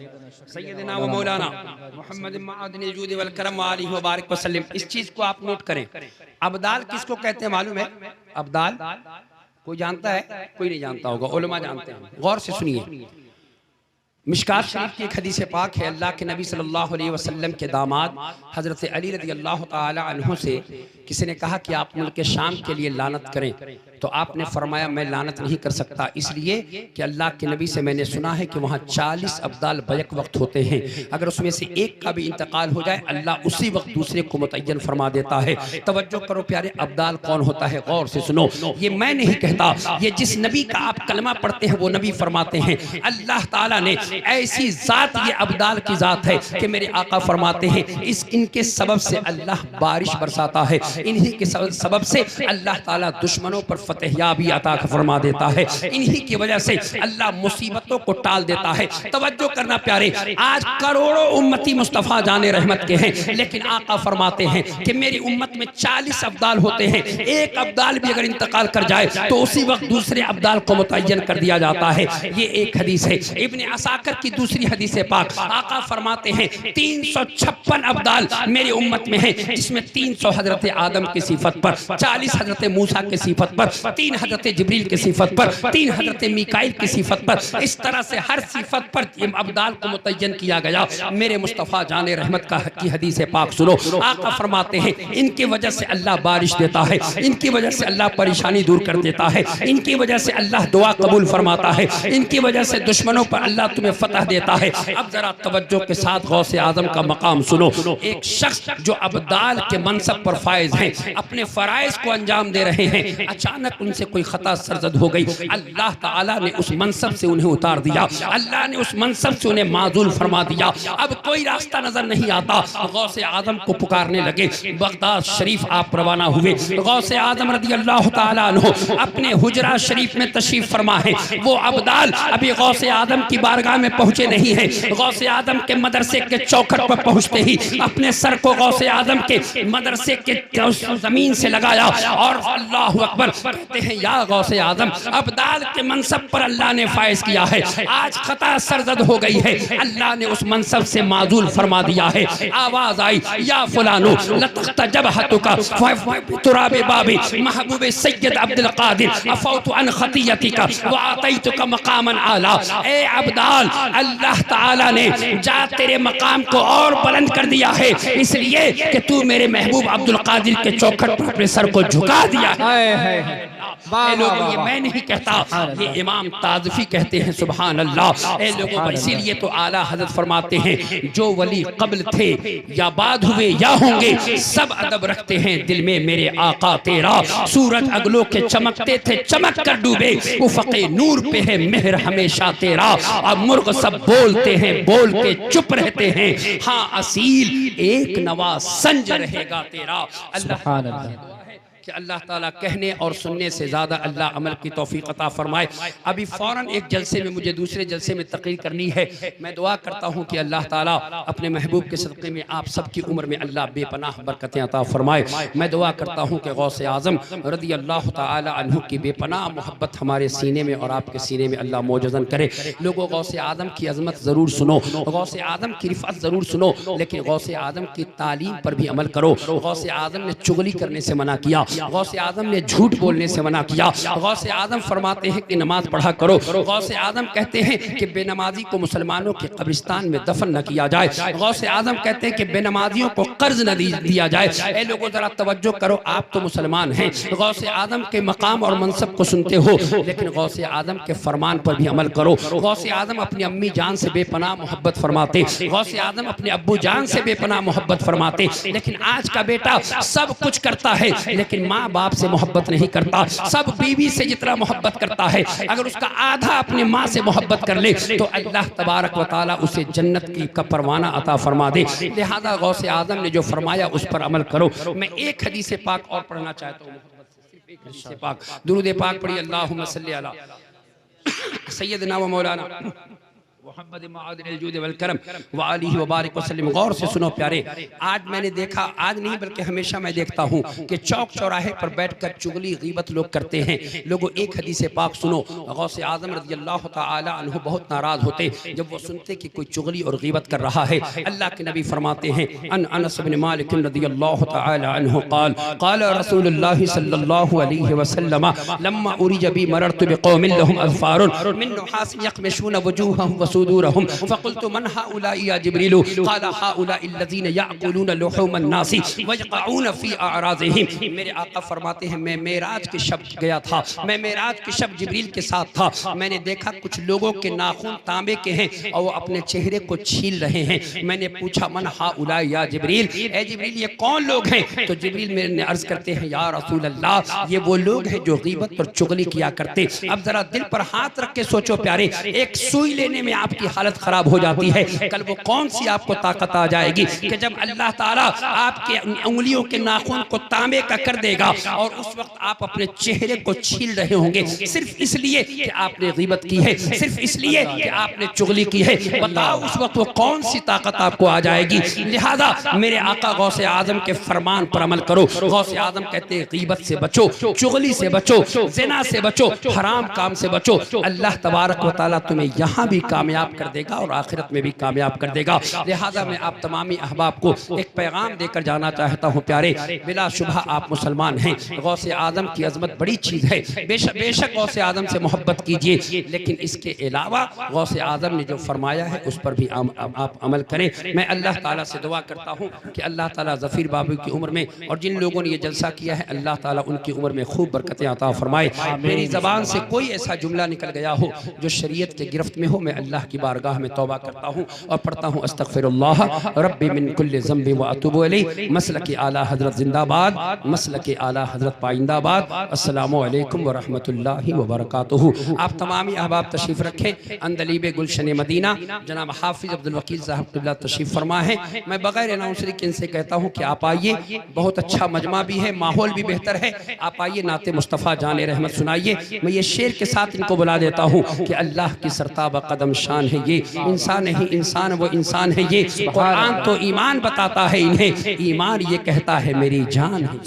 सय्यदिना व मौलाना मुहम्मद मअदिनिल जूद वल करम व आलिहि व बारिक वसल्लम। इस चीज को आप नोट करें, अब्दाल किसको कहते हैं मालूम है? अब्दाल कोई जानता है? कोई नहीं जानता होगा, उलमा जानते हैं। गौर से सुनिए, मिशकात शरीफ की एक हदीस पाक है, अल्लाह के नबी सल्लल्लाहु अलैहि वसल्लम के दामाद हजरत अली रज़ी अल्लाह ताला अन्हु से किसी ने कहा कि आप मुल्क शाम के लिए लानत करें, तो आपने फरमाया मैं लानत नहीं कर सकता, इसलिए कि अल्लाह के नबी से मैंने सुना है कि वहाँ 40 अब्दाल बैक वक्त होते हैं, अगर उसमें से एक का भी इंतकाल हो जाए अल्लाह उसी वक्त दूसरे को मुतय्यन फरमा देता है। तवज्जो करो प्यारे, अब्दाल कौन होता है? गौर से सुनो, ये मैं नहीं कहता, ये जिस नबी का आप कलमा पढ़ते हैं वो नबी फरमाते हैं। अल्लाह ताला ने ऐसी जात, ये अब्दाल की जात है कि मेरे आका फरमाते हैं इनके सबब से अल्लाह बारिश बरसाता है, इन्हीं के सबब से अल्लाह ताला दुश्मनों पर फतहयाबी अता फरमा देता है, इन्हीं की वजह से अल्लाह मुसीबतों को टाल देता है। तवज्जो करना प्यारे, आज करोड़ों उम्मती मुस्तफ़ा जाने रहमत के हैं, लेकिन आका फरमाते हैं कि मेरी उम्मत में 40 अब्दाल होते हैं, एक अब्दाल भी अगर इंतकाल कर जाए तो उसी वक्त दूसरे अब्दाल को मुतय्यन कर दिया जाता है। ये एक हदीस है। इब्ने असाकिर की दूसरी हदीस पाक, आका फरमाते हैं 356 अब्दाल मेरी उम्मत में है, जिसमें 300 हजरत आदम की सिफत पर, 40 हजरत मूसा की सिफत पर, 3 हजरत जिब्रील की सिफत पर, 3 हजरत मीकाइल की सिफत पर। इस तरह से हर सिफत पर अब्दाल को मुतय्यन किया गया। मेरे मुस्तफ़ा जाने रहमत की हदीस पाक सुनो, आका फरमाते हैं इनकी वजह से अल्लाह बारिश देता है, इनकी वजह से अल्लाह परेशानी दूर कर देता है, इनकी वजह से अल्लाह दुआ कबूल फरमाता है, इनकी वजह से दुश्मनों पर अल्लाह तुम्हें फतह देता है। अब जरा तवज्जो के साथ गौसे आजम का मकाम सुनो। एक शख्स जो अब्दाल के मनसब पर फायज हैं, अपने फराइज को अंजाम दे रहे हैं, अचानक उनसे कोई खता सरजद हो गई, अल्लाह ताला ने उस मनसब से उन्हें उतार दिया, अल्लाह ने उस मनसब से उन्हें माजूल फरमा दिया। अब कोई रास्ता नजर नहीं आता, गौसे आजम को पुकारने लगे। बगदाद शरीफ आप रवाना हुए। गौसे आजम रज़ी अल्लाह ताला अन्हु अपने हुजरा शरीफ में तशरीफ फरमा है। वो अब्दाल अभी गौसे आजम की बारगाह में पहुंचे नहीं हैं। गौसे आदम के मदरसे के चौखट पर पहुंचते ही अपने सर को गौसे आदम के मदरसे के जमीन से लगाया और अल्लाह अकबर कहते हैं, या गौसे आदम, अब्दाल के मनसब पर अल्लाह ने फायज किया है, आज खता सरजद हो गई है, अल्लाह ने उस मनसब से माजूल फरमा दिया है। आवाज आई, या फुलानो लतख्ता जबहतुका तुराबे बाबी महबूब सैयद अब्दुल कादिर अफौतु अन खतियतिका व आतैतुका मकामन आला। ए अब्दाल, अल्लाह ताला ने जा तेरे मकाम को और बुलंद कर दिया है, इसलिए कि तू मेरे महबूब अब्दुल कादिर के चौखट पर अपने सर को झुका दिया है। लोगों, ये मैं नहीं कहता, ये इमाम ताज़फी कहते हैं, सुभान अल्लाह। ए लोगों, इसीलिए तो आला हज़रत फरमाते हैं, जो वली कब्ल थे या बाद हुए या होंगे, सब अदब रखते हैं दिल में मेरे आका तेरा। सूरज अगलों के चमकते थे, चमक कर डूबे, उफ़क़े नूर पे है मेहर हमेशा तेरा। अब मुर्ग सब बोलते हैं, बोल के चुप रहते हैं, हाँ असील एक नवा संज रहेगा तेरा। अल्लाह कि अल्लाह ताला कहने और सुनने से ज़्यादा अल्लाह अमल की तौफीक अता फरमाए। अभी फ़ौरन एक जलसे में मुझे दूसरे जलसे में तकरीर करनी है। मैं दुआ करता हूँ कि अल्लाह ताला अपने महबूब के सदक़े में आप सबकी उम्र में अल्लाह बेपनाह बरकतें अता फरमाए। मैं दुआ करता हूँ कि गौसे आज़म रज़ी अल्लाह ताला अन्हु की बेपनाह मोहब्बत हमारे सीने में और आपके सीने में अल्लाह मौजूदन करे। लोगों, गौसे आज़म की अज़मत ज़रूर सुनो, गौसे आज़म की रिफ़अत ज़रूर सुनो, लेकिन गौसे आज़म की तालीम पर भी अमल करो। गौसे आज़म ने चुगली करने से मना किया, गौसे आदम ने झूठ बोलने से मना किया। गौसे आदम फरमाते हैं कि नमाज पढ़ा करो। गौसे आदम कहते हैं कि बेनमाजी को मुसलमानों के कब्रिस्तान में दफन न किया जाए। गौसे आदम कहते हैं कि बेनमाजियों को कर्ज न दिया जाए। ऐ लोगों, जरा तवज्जो करो, आप तो मुसलमान हैं, गौसे आदम के मकाम और मनसब को सुनते हो, लेकिन गौसे आदम के फरमान पर भी अमल करो। गौसे आदम अपनी अम्मी जान से बेपनाह मोहब्बत फरमाते, गौसे आदम अपने अब्बू जान से बेपनाह मोहब्बत फरमाते, लेकिन आज का बेटा सब कुछ करता है, लेकिन माँ बाप से मोहब्बत नहीं करता। सब बीवी से जितना मोहब्बत करता है, अगर उसका आधा अपनी माँ से मोहब्बत कर ले तो अल्लाह तबारक व तआला उसे जन्नत की का परवाना अता फरमा दे। लिहाजा गौसे आदम ने जो फरमाया उस पर अमल करो। मैं एक हदीस पाक और पढ़ना चाहता हूँ, सिर्फ एक हदीस पाक, दुरूद पाक पढ़िए, अल्लाहुम्मा सल्ली अला सय्यदना व मौलाना मुहम्मद मआदिल जूद वल करम व आलिहि व बारिक वसल्लम। गौर से सुनो प्यारे, आज मैंने देखा, आज नहीं बल्कि हमेशा मैं देखता हूँ कि चौक चौराहे पर बैठकर चुगली गीबत लोग करते हैं। लोगों, एक हदीस पाक सुनो। गौसे आज़म रज़ी अल्लाह ताला अन्हु बहुत नाराज होते जब वो सुनते कि कोई चुगली और गीबत कर रहा है। अल्लाह के नबी फरमाते हैं, अन अनस बिन मालिक रज़ी अल्लाह ताला अन्हु क़ाल क़ाल रसूलुल्लाह सल्लल्लाहु अलैहि वसल्लम लम्मा उरिज बी मररतु बिक़ौमिन लहुम अज़फ़ारुन मिन नुहास यक़मिशून वजूहहुम सुदूरहुम फ़क़ुल्तु मन हाउलाइ या जिब्रील क़ाल हाउलाइ अल्लज़ीना याकुलून लुहूमन नासी वयक़ऊन फ़ी अअराज़िहिम। मेरे आका फरमाते हैं, मैं मेराज के शब गया था, मैं मेराज के शब जिब्रील के साथ था। मैंने देखा कुछ लोगों के नाखून तांबे के हैं और वो अपने चेहरे को छील रहे हैं। मैंने पूछा, मन हाउलाइ या जिब्रील, ए जिब्रील ये कौन लोग हैं? तो जिब्रील मेरे अर्ज़ करते हैं, या रसूल अल्लाह, ये वो लोग हैं जो गीबत और चुगली किया करते। अब जरा दिल पर हाथ रख के सोचो प्यारे, एक सुई लेने में आपकी हालत खराब हो जाती है, कल वो कौन सी आपको ताकत आ जाएगी कि जब अल्लाह ताला आपके उंगलियों के नाखून को तांबे का कर देगा और उस वक्त आप अपने चेहरे को छील रहे होंगे सिर्फ इसलिए कि आपने गीबत की है, सिर्फ इसलिए कि आपने चुगली की है। बताओ उस वक्त वो कौन सी ताकत आपको आ जाएगी। लिहाजा मेरे आका गौसे आजम के फरमान पर अमल करो। गौसे आजम कहते हैं, गीबत से बचो, चुगली से बचो, ज़िना से बचो, हराम काम से बचो। अल्लाह तबारक व तआला तुम्हें यहाँ भी कामयाब कर देगा और आखिरत में भी कामयाब कर देगा। लिहाजा मैं आप तमामी अहबाब को एक पैगाम देकर जाना चाहता हूँ प्यारे, बिला शुबह आप मुसलमान हैं। गौसे आदम की अजमत बड़ी चीज़ है, बेशक गौसे आदम से मोहब्बत कीजिए, लेकिन इसके अलावा गौसे आदम ने जो फरमाया है उस पर भी आप अमल करें। मैं अल्लाह ताला से दुआ करता हूँ कि अल्लाह ताला ज़फ़ीर बाबू की उम्र में और जिन लोगों ने ये जलसा किया है अल्लाह ताला उनकी उम्र में खूब बरकतें अता फरमाए। मेरी ज़बान से कोई ऐसा जुमला निकल गया हो जो शरीयत के गिरफ्त में हो, मैं अल्लाह की बारगाह में तौबा करता हूँ और पढ़ता हूँ, अस्तग़फ़िरुल्लाह रब्बी मिन कुल्लि ज़ंबि व अतूबु इलैहि। मसलक आला हज़रत जिंदाबाद, मसलक आला हज़रत पाइंदाबाद। अस्सलामु अलैकुम व रहमतुल्लाहि व बरकातुहू। आप तमामी अहबाब तशरीफ़ रखें। अंदलीब गुलशन मदीना जनाब हाफिज़ अब्दुल वकील साहब क़िबला तशरीफ़ फरमा है। मैं बग़ैर अनाउंसरी के इनसे कहता हूँ कि आप आइए, बहुत अच्छा मजमा भी है, माहौल भी बेहतर है, आप आइए, नाते मुस्तफ़ा जाने रहमत सुनाइए। मैं ये शेर के साथ इनको बुला देता हूँ कि अल्लाह की सरताब कदम इंसान है ये, इंसान नहीं इंसान वो इंसान है ये। कुरान तो ईमान बताता है इन्हें, ईमान ये कहता है मेरी जान है।